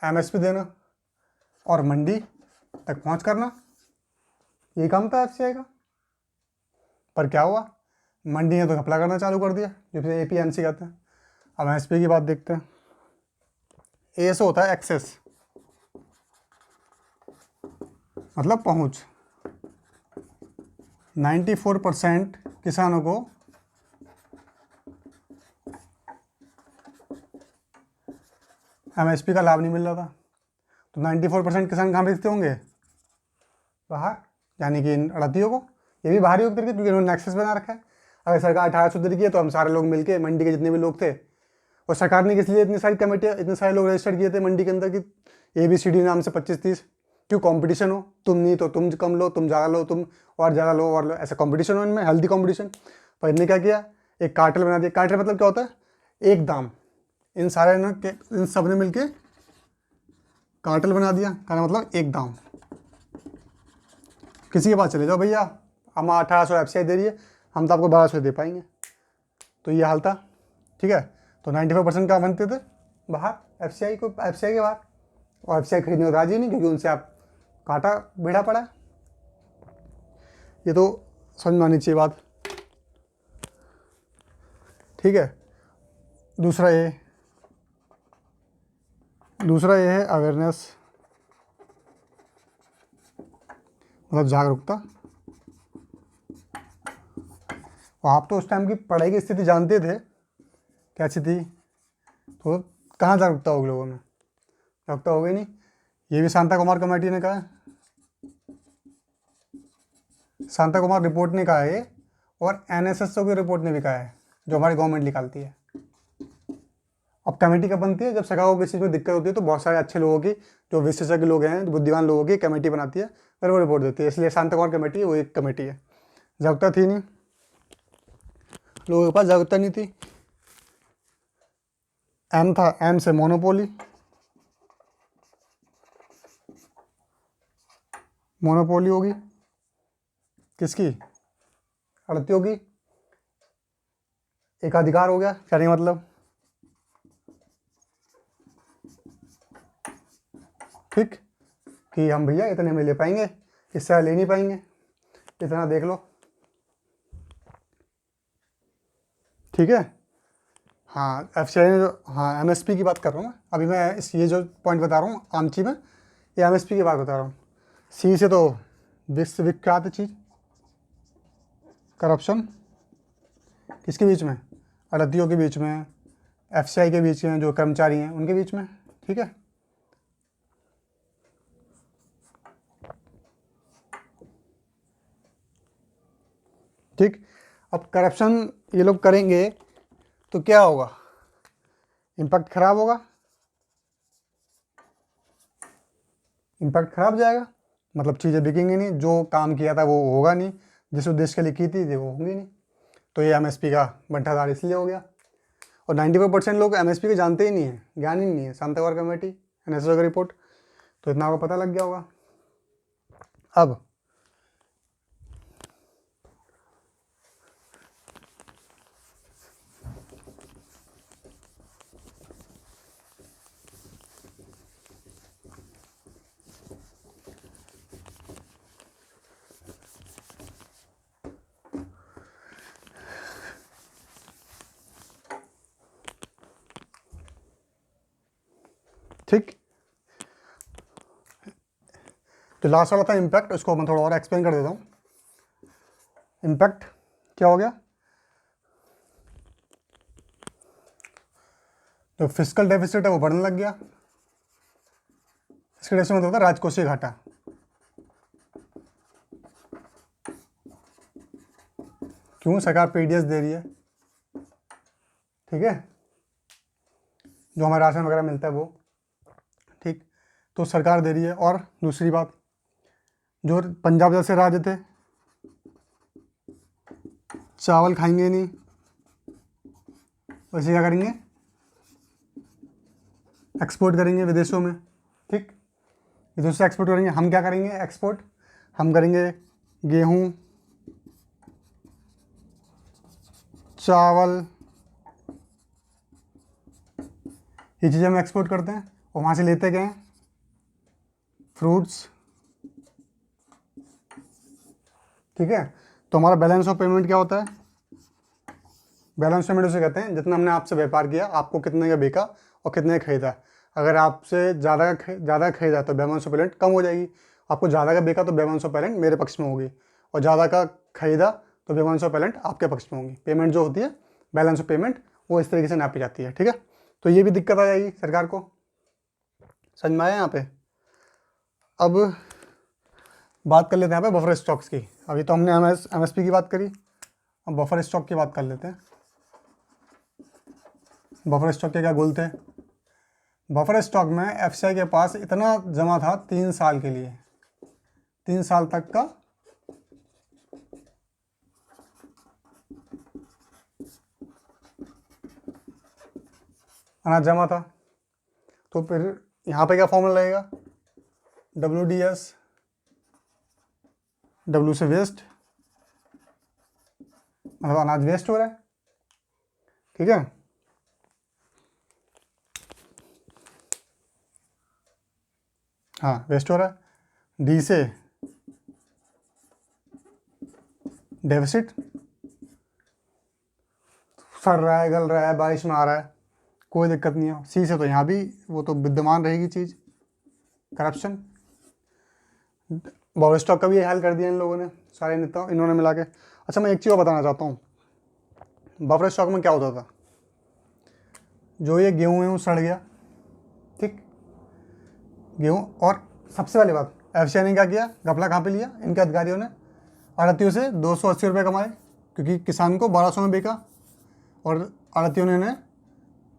एमएसपी देना और मंडी तक पहुँच करना, ये काम था एफसीआई का। पर क्या हुआ, मंडी ने तो घपला करना चालू कर दिया, जिसे एपीएमसी कहते हैं। अब एमएसपी की बात देखते हैं। ए से होता है एक्सेस, मतलब पहुंच। 94% किसानों को एमएसपी का लाभ नहीं मिल रहा था। तो 94% किसान कहाँ बेचते होंगे, बाहर, यानी कि इन अड़तियों को। ये भी बाहरी होकर के, क्योंकि इन्होंने एक्सेस बना रखा है। अगर सरकार 1800 दे रही है तो हम सारे लोग मिलके, मंडी के जितने भी लोग थे, और सरकार ने किस लिए इतनी सारी कमेटियाँ, इतने सारे लोग रजिस्टर किए थे मंडी के अंदर कि ABCD नाम से 25-30, क्यों, कंपटीशन हो, तुम नहीं तो तुम कम लो, तुम ज़्यादा लो, तुम और ज़्यादा लो और लो, ऐसा कंपटीशन हो इनमें, हेल्दी कंपटीशन। पर इनने क्या किया, एक कार्टेल बना दिया। कार्टेल मतलब क्या होता है, एक दाम। इन सारे ने, इन सब ने मिलके कार्टेल बना दिया। कहना मतलब एक दाम। किसी के पास चले जाओ, भैया हम 1800 एफसीआई दे रही है, हम तो आपको 1200 दे पाएंगे। तो ये हाल था। ठीक है, तो 95% क्या बनते थे बाहर, एफसीआई के बाहर, और एफसीआई खरीदने को राजी नहीं, क्योंकि उनसे आप कांटा भिड़ा पड़ा है। ये तो समझ में आनी चाहिए बात। ठीक है, दूसरा ये है अवेयरनेस, मतलब जागरूकता। और आप तो उस टाइम की पढ़ाई की स्थिति जानते थे कैसी थी, तो कहाँ जागरूकता होगी लोगों में, जागरूकता होगी नहीं। ये भी शांता कुमार कमेटी ने कहा है, शांता कुमार रिपोर्ट ने कहा है, और NSSO की रिपोर्ट ने भी कहा है, जो हमारी गवर्नमेंट निकालती है। अब कमेटी कब बनती है? जब सरकार को किसी चीज़ में दिक्कत होती है तो बहुत सारे अच्छे लोगों की, जो विशेषज्ञ लोग हैं, जो बुद्धिमान लोगों की कमेटी बनाती है, फिर वो रिपोर्ट देती है। इसलिए शांता कुमार कमेटी वो एक कमेटी है। जागरूकता थी नहीं, लोगों के पास जागरूकता नहीं थी। एम था, एम से मोनोपोली, मोनोपोली होगी किसकी? आड़तियों की। एकाधिकार हो गया, कहने का मतलब, ठीक, कि हम भैया इतने में ले पाएंगे, इससे ले नहीं पाएंगे, इतना देख लो, ठीक है। हाँ, एफसीआई ने जो, हाँ एमएसपी की बात कर रहा हूँ मैं अभी, मैं ये जो पॉइंट बता रहा हूँ आमची में, ये एमएसपी की बात बता रहा हूँ। सी से तो विश्वविख्यात चीज़, करप्शन किसके बीच में? आड़तियों के बीच में, एफसीआई के बीच में, जो कर्मचारी हैं उनके बीच में, ठीक है। ठीक, अब करप्शन ये लोग करेंगे तो क्या होगा? इम्पैक्ट खराब होगा, इम्पैक्ट खराब जाएगा, मतलब चीज़ें बिकेंगी नहीं, जो काम किया था वो होगा नहीं, जिस उद्देश्य के लिए की थी वो होंगी नहीं। तो ये एमएसपी का बंटाधार इसलिए हो गया। और 95% लोग एमएसपी को जानते ही नहीं है, ज्ञान ही नहीं है। शांता कुमार कमेटी, एनएसओ का रिपोर्ट, तो इतना आपको पता लग गया होगा। अब ठीक, तो लास्ट वाला था इम्पैक्ट, उसको मैं थोड़ा और एक्सप्लेन कर देता हूँ। इम्पैक्ट क्या हो गया? जो फिजिकल डेफिसिट है वो बढ़ने लग गया। इसके डेफिसिट मतलब होता है राजकोषीय घाटा। क्यों? सरकार पीडीएस दे रही है, ठीक है, जो हमारे राशन वगैरह मिलता है वो, ठीक, तो सरकार दे रही है। और दूसरी बात, जो पंजाब जैसे राज्य थे, चावल खाएंगे नहीं, वैसे क्या करेंगे? एक्सपोर्ट करेंगे विदेशों में, ठीक, विदेशों से एक्सपोर्ट करेंगे। हम क्या करेंगे? एक्सपोर्ट हम करेंगे गेहूँ, चावल, ये चीज़ें हम एक्सपोर्ट करते हैं। और वहाँ से लेते गए फ्रूट्स, ठीक है। तो हमारा बैलेंस ऑफ पेमेंट क्या होता है? बैलेंस पेमेंट उसे कहते हैं जितना हमने आपसे व्यापार किया, आपको कितने का बेचा और कितने का खरीदा। अगर आपसे ज़्यादा खरीदा तो बैलेंस ऑफ पेमेंट कम हो जाएगी, आपको ज़्यादा का बेचा तो बैलेंस ऑफ पेमेंट मेरे पक्ष में होगी, और ज़्यादा का खरीदा तो बैलेंस ऑफ पेमेंट आपके पक्ष में होगी। पेमेंट जो होती है, बैलेंस ऑफ पेमेंट, वो इस तरीके से नापी जाती है, ठीक है। तो ये भी दिक्कत आ जाएगी सरकार को, समझ में आया यहाँ पे। अब बात कर लेते हैं यहाँ पे बफर स्टॉक्स की। अभी तो हमने एमएसपी की बात करी, अब बफर स्टॉक की बात कर लेते हैं। बफर स्टॉक के क्या गोल थे? बफर स्टॉक में एफसीआई के पास इतना जमा था 3 साल के लिए, 3 साल तक का अनाज जमा था। तो फिर यहाँ पे क्या फॉर्मूला लगेगा? WDS, W से वेस्ट, मतलब अनाज वेस्ट हो रहा है, ठीक है। हाँ, वेस्ट हो रहा है। D से डेफिसिट, सड़ रहा है, गल रहा है, बारिश में आ रहा है, कोई दिक्कत नहीं है। C से तो यहाँ भी वो तो विद्यमान रहेगी चीज़, करप्शन। बफर स्टॉक का भी हाल कर दिया इन लोगों ने, सारे नेताओं इन्होंने मिला के। अच्छा, मैं एक चीज़ और बताना चाहता हूँ, बफर स्टॉक में क्या होता था? जो ये गेहूँ वेहूँ सड़ गया, ठीक, गेहूँ, और सबसे पहली बात, एफसीआई ने क्या किया? घपला कहाँ पे लिया? इनके अधिकारियों ने आड़तियों से 280 रुपये कमाए, क्योंकि किसान को 1200 में बेचा, और आड़तियों ने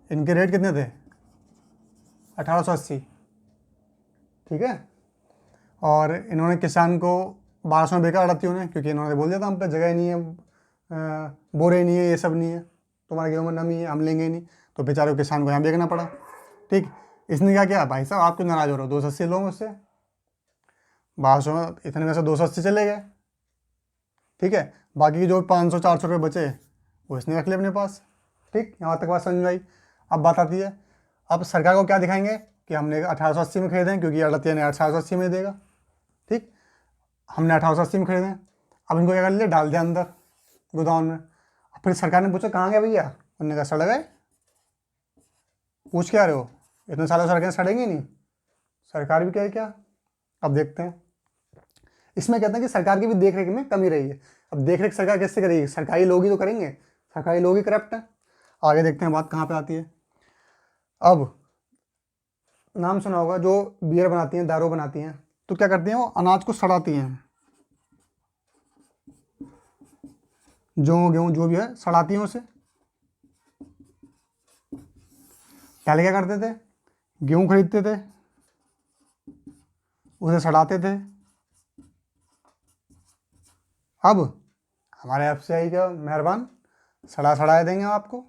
इनके रेट कितने थे? 1880, ठीक है। और इन्होंने किसान को 1200 में बेचा अड़तियों ने, क्योंकि इन्होंने बोल दिया था हम पे जगह नहीं है, बोरे नहीं है, ये सब नहीं है, तुम्हारे गेहूँ में नमी है, हम लेंगे ही नहीं। तो बेचारे को किसान को यहाँ बेचना पड़ा। ठीक, इसने क्या किया, भाई साहब आप क्यों नाराज हो रहे हो, 280 लो मुझसे। 1200 में इतने में से 280 चले गए, ठीक है। बाकी की जो 500-400 रुपये बचे वो इसने रख लिए अपने पास। ठीक, यहाँ तक बात समझ में आई। अब बात आती है, अब सरकार को क्या दिखाएंगे कि हमने 1880 में खरीदें, क्योंकि अड़तिया ने 1880 में देगा। ठीक, हमने 1880 में खरीदें। अब इनको क्या कर लिया, डाल दिया अंदर गोदाम में। अब फिर सरकार ने पूछा कहाँ गए भैया, उन्होंने कहा सड़ गए। पूछ के आ रहे हो, इतने सालों सरकार सड़ेंगे नहीं, सरकार भी कहे क्या। अब देखते हैं, इसमें कहते हैं कि सरकार की भी देख रेख में कमी रही है। अब देख रेख सरकार कैसे करेगी, सरकारी लोग ही तो करेंगे, सरकारी लोग ही करप्ट हैं। आगे देखते हैं बात कहाँ पे आती है। अब नाम सुना होगा, जो बियर बनाती हैं, दारू बनाती हैं, तो क्या करती हैं, वो अनाज को सड़ाती हैं, जो गेहूँ जो भी है सड़ाती हैं उसे। पहले क्या करते थे, गेहूँ खरीदते थे, उसे सड़ाते थे। अब हमारे एफसीआई का मेहरबान सड़ाए देंगे आपको,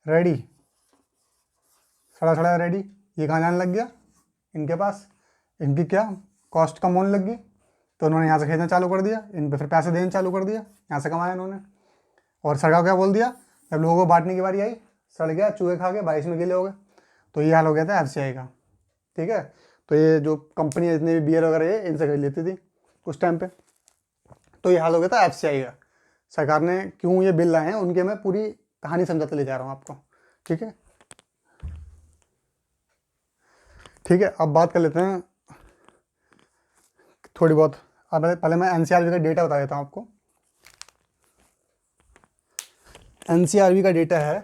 रेडी, सड़ा रेडी। ये कहाँ जाने लग गया, इनके पास, इनकी क्या कॉस्ट कम होने लगी, तो उन्होंने यहाँ से खरीदना चालू कर दिया, इन पे फिर पैसे देना चालू कर दिया, यहाँ से कमाया इन्होंने। और सरकार को क्या बोल दिया, जब लोगों को बांटने की बारी आई, सड़ गया, चूहे खा के 22 में गिले हो गए। तो ये हाल हो गया था एफसीआई का, ठीक है। तो ये जो कंपनी जितनी भी बियर वगैरह है इनसे खरीद लेती थी उस टाइम पे, तो ये हाल हो गया था एफसीआई का। सरकार ने क्यों ये बिल लाए हैं उनके मैं पूरी कहानी समझाते ले जा रहा हूँ आपको, ठीक है। ठीक है, अब बात कर लेते हैं थोड़ी बहुत। अब पहले मैं एनसीआरबी का डेटा बता देता हूँ आपको। एनसीआरबी का डेटा है,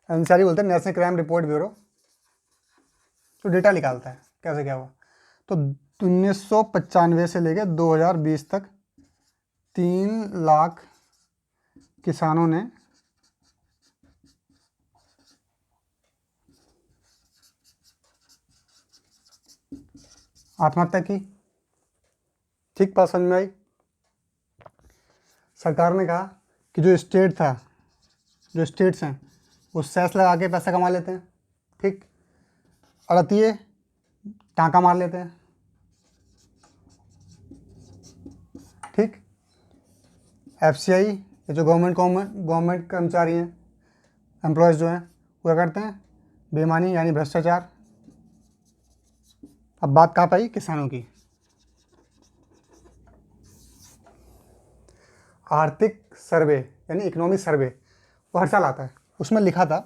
एनसीआरबी बोलते हैं नेशनल क्राइम रिपोर्ट ब्यूरो, तो डेटा निकालता है कैसे क्या हुआ। तो 1995 से लेकर 2020 तक 3 लाख किसानों ने आत्महत्या की। ठीक, बात समझ में आई। सरकार ने कहा कि जो स्टेट था, जो स्टेट्स हैं वो सेस लगा के पैसा कमा लेते हैं, ठीक, अड़तिए टाँका मार लेते हैं, ठीक। एफसीआई, ये जो गवर्नमेंट कर्मचारी हैं, एम्प्लॉयज़ जो हैं, वो क्या करते हैं, बेईमानी यानी भ्रष्टाचार। अब बात कहाँ पे आई, किसानों की। आर्थिक सर्वे यानी इकोनॉमिक सर्वे वो हर साल आता है, उसमें लिखा था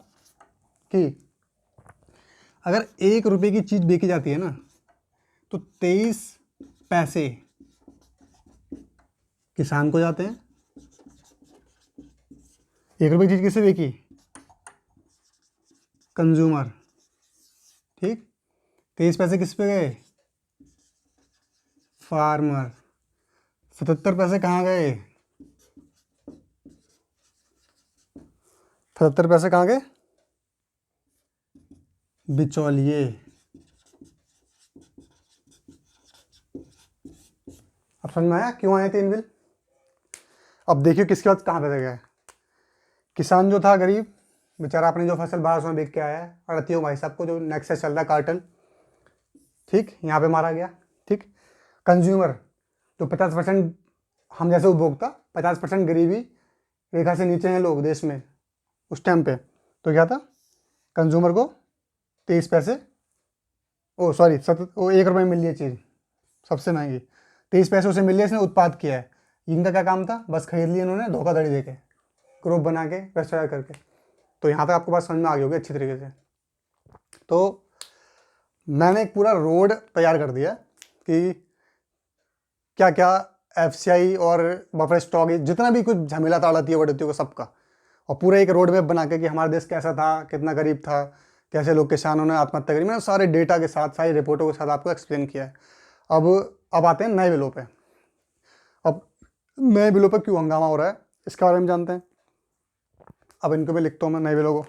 कि अगर 1 रुपये की चीज़ बेची जाती है ना, तो 23 पैसे किसान को जाते हैं। 1 रुपये की चीज़ किससे बेची, कंज्यूमर, ठीक। 23 पैसे किस पे गए, फार्मर। 77 पैसे कहाँ गए, 77 पैसे कहाँ गए, बिचौलिए। अब समझ में आया क्यों आए 3 बिल। अब देखिए किसके बाद कहाँ पैसे गए। किसान जो था गरीब बेचारा, अपनी जो फसल 1200 में बेच के आया है, अड़तियों भाई साहब को जो नेक्सस चल रहा है कार्टल, ठीक, यहाँ पे मारा गया, ठीक। कंज्यूमर जो 50% हम जैसे उपभोक्ता, 50% गरीबी रेखा से नीचे हैं लोग देश में उस टाइम पे, तो क्या था, कंज्यूमर को 23 पैसे, 1 रुपये में मिल रही है चीज़ सबसे महंगी, 23 पैसे उसे मिल रही है, इसने उत्पाद किया है। इनका क्या काम था, बस खरीद लिया इन्होंने धोखाधड़ी देके, ग्रुप बना के, भ्रष्टाचार करके। तो यहाँ तक आपको बात समझ में आ गई होगी अच्छी तरीके से। तो मैंने एक पूरा रोड तैयार कर दिया कि क्या क्या एफसीआई और बफर स्टॉक जितना भी कुछ झमेला था अड़तियों वड़तियों का सबका, और पूरा एक रोड मैप बना के कि हमारा देश कैसा था, कितना गरीब था, कैसे लोग किसानों ने आत्महत्या करी, मैंने सारे डेटा के साथ, सारी रिपोर्टों के साथ आपको एक्सप्लेन किया है। अब आते हैं नए बिलों पे। अब नए बिलों पर क्यों हंगामा हो रहा है इसके बारे में जानते हैं। अब इनको भी लिखता हूँ मैं नए बिलों को।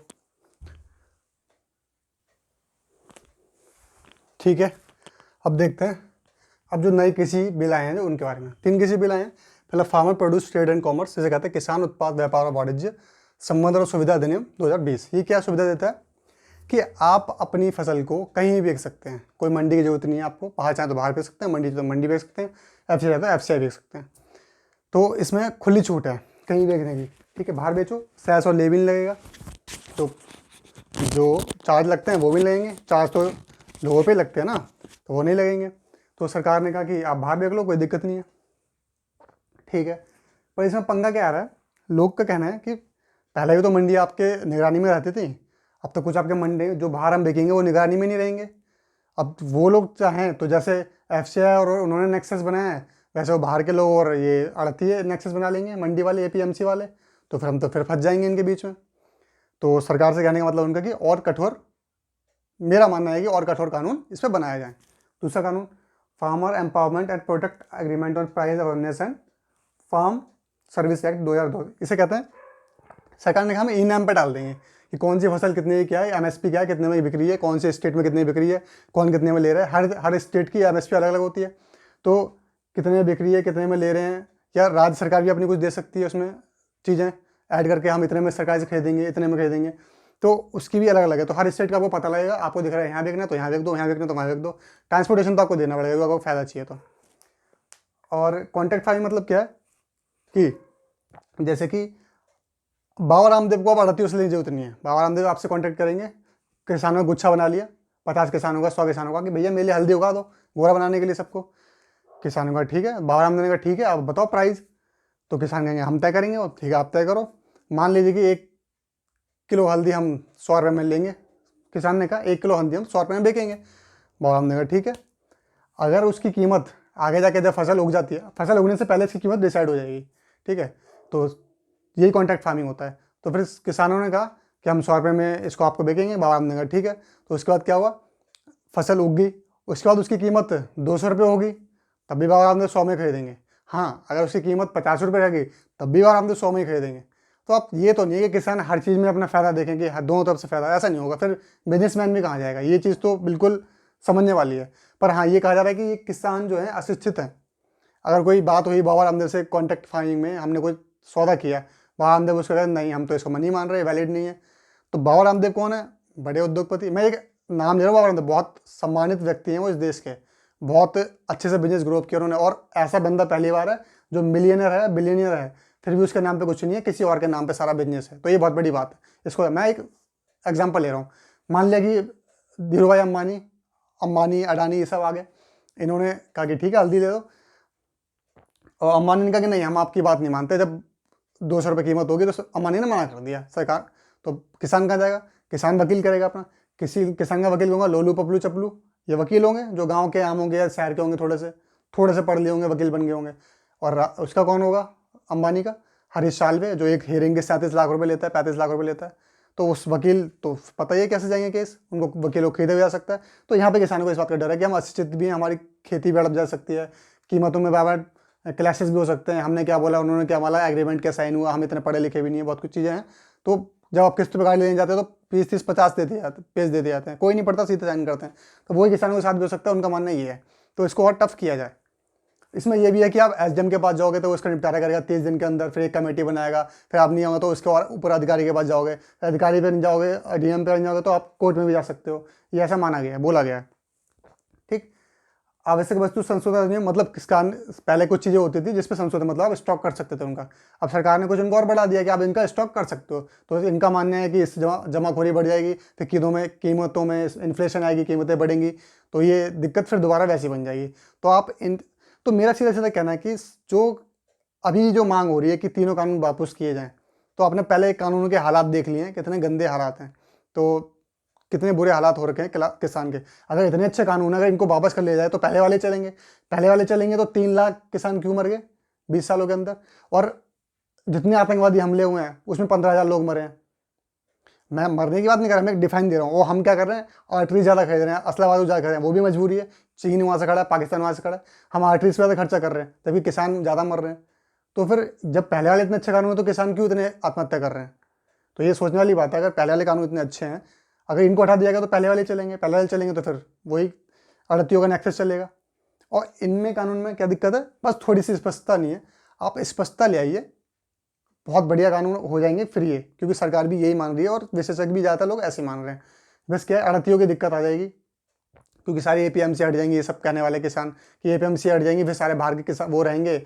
ठीक है, अब देखते हैं अब जो नए कृषि बिल आए हैं जो उनके बारे में। 3 कृषि बिल आए हैं। पहला farmer produce trade and commerce, जिसे कहते हैं किसान उत्पाद व्यापार और वाणिज्य संबंध और सुविधा अधिनियम 2020। ये क्या सुविधा देता है कि आप अपनी फसल को कहीं भी बेच सकते हैं, कोई मंडी की जरूरत नहीं है आपको, बाहर चाहे तो बाहर बेच सकते हैं, मंडी तो मंडी बेच सकते हैं, एफसीआई चाहे तो एफसीआई बेच सकते हैं। तो इसमें खुली छूट है कहीं बेचने की। ठीक है, बाहर बेचो, सेस और लेबिन लगेगा, तो जो चार्ज लगते हैं वो भी लगेंगे, चार्ज तो लोगों पे लगते हैं ना, तो वो नहीं लगेंगे। तो सरकार ने कहा कि आप बाहर बेच लो, कोई दिक्कत नहीं है। ठीक है, पर इसमें पंगा क्या आ रहा है, लोग का कहना है कि पहले भी तो मंडी आपके निगरानी में रहती थी, अब तो कुछ आपके मंडी जो बाहर हम बेचेंगे वो निगरानी में नहीं रहेंगे। अब वो लोग चाहें तो जैसे एफसीआई और उन्होंने नेक्सस बनाया है, वैसे वो बाहर के लोग और ये आड़ती नेक्सस बना लेंगे, मंडी वाले, एपीएमसी वाले, तो फिर हम तो फिर फंस जाएंगे इनके बीच में। तो सरकार से कहने का मतलब उनका कि और कठोर, मेरा मानना है कि और कठोर कानून इस पर बनाया जाए। दूसरा कानून, farmer empowerment and protect agreement on price awareness and farm service act 2002। इसे कहते हैं, सरकार ने कहा हम ई नाम पर डाल देंगे कि कौन सी फसल कितने की क्या है, एमएसपी क्या है, कितने में बिक रही है, कौन से स्टेट में कितने बिक रही है, कौन कितने में ले रहा है। हर स्टेट की एमएसपी अलग अलग होती है, तो कितने में बिक रही है, कितने में ले रहे हैं, या राज्य सरकार भी अपनी कुछ दे सकती है उसमें चीज़ें ऐड करके, हम इतने में सरकार से खरीदेंगे, इतने में खरीदेंगे, तो उसकी भी अलग अलग है। तो हर स्टेट का आपको पता लगेगा, आपको दिख रहा है यहाँ बेचना तो यहाँ बेच दो, यहाँ बेचना तो वहाँ बेच दो। ट्रांसपोर्टेशन तो आपको देना पड़ेगा आपको फ़ायदा चाहिए तो। और कॉन्ट्रैक्ट फार्मिंग मतलब क्या है कि जैसे कि बाबा रामदेव को आप आड़ती उससे लेने की जरूरत नहीं है, बाबा रामदेव आपसे कॉन्टैक्ट करेंगे, किसानों का गुच्छा बना लिया, 50 किसानों का, 100 किसानों का, कि भैया मेरे लिए हल्दी उगा दो बोरा बनाने के लिए सबको। किसानों का ठीक है, बाबा रामदेव ने कहा ठीक है आप बताओ प्राइस, तो किसान कहेंगे हम तय करेंगे, और ठीक है आप तय करो। मान लीजिए कि 1 किलो हल्दी हम 100 रुपये में लेंगे, किसान ने कहा 1 किलो हल्दी हम 100 रुपये में बेचेंगे। बाबा रामदेव ने कहा ठीक है। अगर उसकी कीमत आगे जाके जब फसल उग जाती है, फसल उगने से पहले इसकी कीमत डिसाइड हो जाएगी, ठीक है, तो यही कॉन्ट्रैक्ट फार्मिंग होता है। तो फिर किसानों ने कहा कि हम 100 रुपये में इसको आपको बेचेंगे, बाबा रामदेव ने कहा ठीक है। तो उसके बाद क्या हुआ, फसल उग गई, उसके बाद उसकी कीमत 200 रुपये होगी, तब भी बाबा रामदेव 100 में खरीदेंगे। हाँ, अगर उसकी कीमत 50 रुपये रहेगी तब भी बाबा रामदेव 100 में ही खरीदेंगे। तो आप ये तो नहीं है कि किसान हर चीज़ में अपना फ़ायदा देखेंगे, दोनों तरफ से फ़ायदा, ऐसा नहीं होगा, फिर बिजनेसमैन भी कहाँ जाएगा। ये चीज़ तो बिल्कुल समझने वाली है। पर हाँ, ये कहा जा रहा है कि ये किसान जो है अशिक्षित है। अगर कोई बात हुई बाबा रामदेव से कॉन्ट्रैक्ट फार्मिंग में, हमने कोई सौदा किया, बाबा रामदेव उसको कहते नहीं हम तो इसको नहीं मान रहे, वैलिड नहीं है, तो बाबा रामदेव कौन है, बड़े उद्योगपति। मैं एक नाम ले रहा हूँ, बाबा रामदेव बहुत सम्मानित व्यक्ति हैं वो इस देश के, बहुत अच्छे से बिजनेस ग्रोथ किया उन्होंने, और ऐसा बंदा पहली बार है जो मिलियनर है, बिलियनियर है, फिर भी उसके नाम पे कुछ नहीं है, किसी और के नाम पे सारा बिजनेस है। तो ये बहुत बड़ी बात है। इसको मैं एक एग्जांपल ले रहा हूँ। मान लिया कि धीरू भाई अंबानी अडानी ये सब आ गए, इन्होंने कहा कि ठीक है हल्दी दे दो, और अंबानी ने कहा कि नहीं हम आपकी बात नहीं मानते, जब 200 रुपये कीमत होगी तो अंबानी ने मना कर दिया सरकार। तो किसान कहाँ जाएगा, किसान वकील करेगा अपना, किसी किसान का वकील होगा लोलू पपलू चपलू, ये वकील होंगे जो गांव के आम होंगे या शहर के होंगे, थोड़े से पढ़ लिए होंगे, वकील बन गए होंगे। और उसका कौन होगा, अंबानी का हरीश साल्वे, जो एक हेयरिंग के 37 लाख रुपये लेता है, 35 लाख रुपये लेता है। तो उस वकील तो पता ही है कैसे जाएंगे केस, उनको वकीलों खरीदा भी जा सकता है। तो यहाँ पे किसानों को इस बात का डर है कि हम अशिक्षित भी हैं, हमारी खेती भी अड़प जा सकती है, कीमतों में बार क्लैशेस भी हो सकते हैं, हमने क्या बोला उन्होंने क्या बोला, एग्रीमेंट क्या साइन हुआ, हम इतने पढ़े लिखे भी नहीं है, बहुत कुछ चीज़ें हैं। तो जब आप किस्त पे गाड़ी लेने जाते हो तो 20-30-50 पेज दे दिए जाते हैं, कोई नहीं पढ़ता, सीधे साइन करते हैं। तो वही किसानों के साथ भी हो सकता है, उनका मानना ये है। तो इसको और टफ किया जाए। इसमें यह भी है कि आप एसडीएम के पास जाओगे तो वो इसका निपटारा करेगा 30 दिन के अंदर, फिर एक कमेटी बनाएगा, फिर आप नहीं आओगे तो उसके और ऊपर अधिकारी के पास जाओगे, अधिकारी पे नहीं जाओगे, डीएम पे नहीं जाओगे तो आप कोर्ट में भी जा सकते हो। ये ऐसा माना गया है, बोला गया है। ठीक, आवश्यक वस्तु संशोधन अधिनियम मतलब किसान, पहले कुछ चीज़ें होती थी जिसपे संशोधन मतलब आप स्टॉक कर सकते थे उनका, अब सरकार ने कुछ उनको और बढ़ा दिया कि आप इनका स्टॉक कर सकते हो। तो इनका मानना है कि इस जमाखोरी बढ़ जाएगी, फिर कीमतों में इन्फ्लेशन आएगी, कीमतें बढ़ेंगी, तो ये दिक्कत फिर दोबारा वैसी बन जाएगी। तो आप तो मेरा सीधा सीधा कहना है कि जो अभी जो मांग हो रही है कि तीनों कानून वापस किए जाएं, तो आपने पहले कानूनों के हालात देख लिए हैं, कितने गंदे हालात हैं, तो कितने बुरे हालात हो रखे हैं किसान के। अगर इतने अच्छे कानून अगर इनको वापस कर लिया जाए तो पहले वाले चलेंगे तो 3 लाख किसान क्यों मर गए 20 सालों के अंदर, और जितने आतंकवादी हमले हुए हैं उसमें 15,000 लोग मरे हैं। मैं मरने की बात नहीं कर रहा, मैं एक डिफाइन दे रहा हूँ। वो हम क्या कर रहे हैं, आर्टरी ज़्यादा खरीद रहे हैं, असलाबाद ज़्यादा खरीद रहे हैं, वो भी मजबूरी है। चीन वहाँ से खड़ा है, पाकिस्तान वहाँ से खड़ा है, हम आर्टरीज पर ज़्यादा खर्चा कर रहे हैं, तभी किसान ज़्यादा मर रहे हैं। तो फिर जब पहले वाले इतने अच्छे कानून है तो किसान क्यों इतने आत्महत्या कर रहे हैं। तो ये सोचने वाली बात है। अगर पहले वाले कानून इतने अच्छे हैं, अगर इनको हटा दिया गया तो पहले वाले चलेंगे तो फिर वही आढ़तियों का नेक्सस चलेगा। और इनमें कानून में क्या दिक्कत है, बस थोड़ी सी स्पष्टता नहीं है, आप स्पष्टता ले आइए, बहुत बढ़िया कानून हो जाएंगे फ्री है, क्योंकि सरकार भी यही मान रही है और विशेषज्ञ भी ज़्यादातर लोग ऐसे मान रहे हैं। बस क्या है, आढ़तियों की दिक्कत आ जाएगी, क्योंकि सारी एपीएमसी हट जाएंगी, ये सब कहने वाले किसान कि एपीएमसी हट जाएंगी, फिर सारे बाहर के किसान वो रहेंगे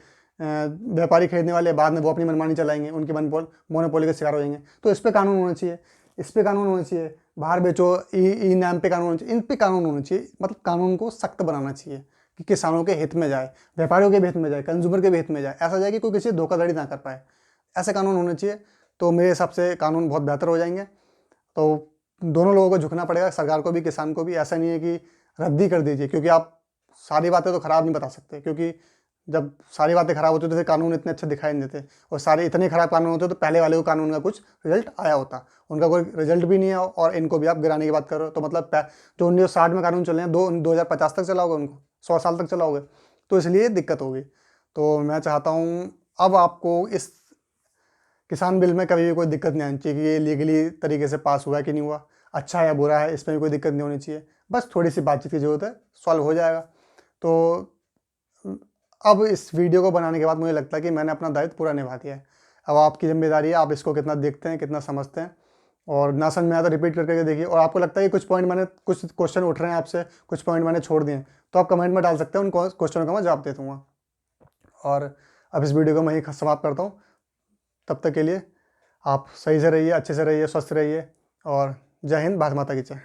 व्यापारी खरीदने वाले, बाद में वो अपनी मनमानी चलाएंगे, उनकी मोनोपोली के शिकार हो जाएंगे। तो इस पे कानून होना चाहिए, इस पे कानून होना चाहिए, बाहर बेचो ई नाम पे कानून होना चाहिए, इन पे कानून होना चाहिए। मतलब कानून को सख्त बनाना चाहिए कि किसानों के हित में जाए, व्यापारियों के भी हित में जाए, कंज्यूमर के भी हित में जाए, ऐसा जाए कि कोई किसी धोखाधड़ी ना कर पाए, ऐसे कानून होने चाहिए। तो मेरे हिसाब से कानून बहुत बेहतर हो जाएंगे। तो दोनों लोगों को झुकना पड़ेगा, सरकार को भी, किसान को भी। ऐसा नहीं है कि रद्द ही कर दीजिए, क्योंकि आप सारी बातें तो ख़राब नहीं बता सकते, क्योंकि जब सारी बातें ख़राब होती तो फिर कानून इतने अच्छे दिखाई नहीं देते, और सारे इतने ख़राब कानून होते तो पहले वाले को कानून का कुछ रिजल्ट आया होता। उनका कोई रिजल्ट भी नहीं है, और इनको भी आप गिराने की बात करो। तो मतलब जो 1960 में कानून चले हैं, 2050 तक चलाओगे उनको, 100 साल तक चलाओगे, तो इसलिए दिक्कत होगी। तो मैं चाहता हूँ अब आपको इस किसान बिल में कभी भी कोई दिक्कत नहीं आनी चाहिए कि ये लीगली तरीके से पास हुआ है कि नहीं हुआ, अच्छा है या बुरा है, इसमें भी कोई दिक्कत नहीं होनी चाहिए। बस थोड़ी सी बातचीत की ज़रूरत है, सॉल्व हो जाएगा। तो अब इस वीडियो को बनाने के बाद मुझे लगता है कि मैंने अपना दायित्व पूरा निभा दिया है। अब आपकी जिम्मेदारी है, आप इसको कितना देखते हैं, कितना समझते हैं, और ना समझ में आया तो रिपीट करके देखिए। और आपको लगता है कि कुछ क्वेश्चन उठ रहे हैं आपसे, कुछ पॉइंट मैंने छोड़ दिए हैं, तो आप कमेंट में डाल सकते हैं, उन क्वेश्चनों का मैं जवाब दे दूँगा। और अब इस वीडियो को मैं यहीं समाप्त करता हूँ। तब तक के लिए आप सही से रहिए, अच्छे से रहिए, स्वस्थ रहिए, और जय हिंद, भारत माता की जय।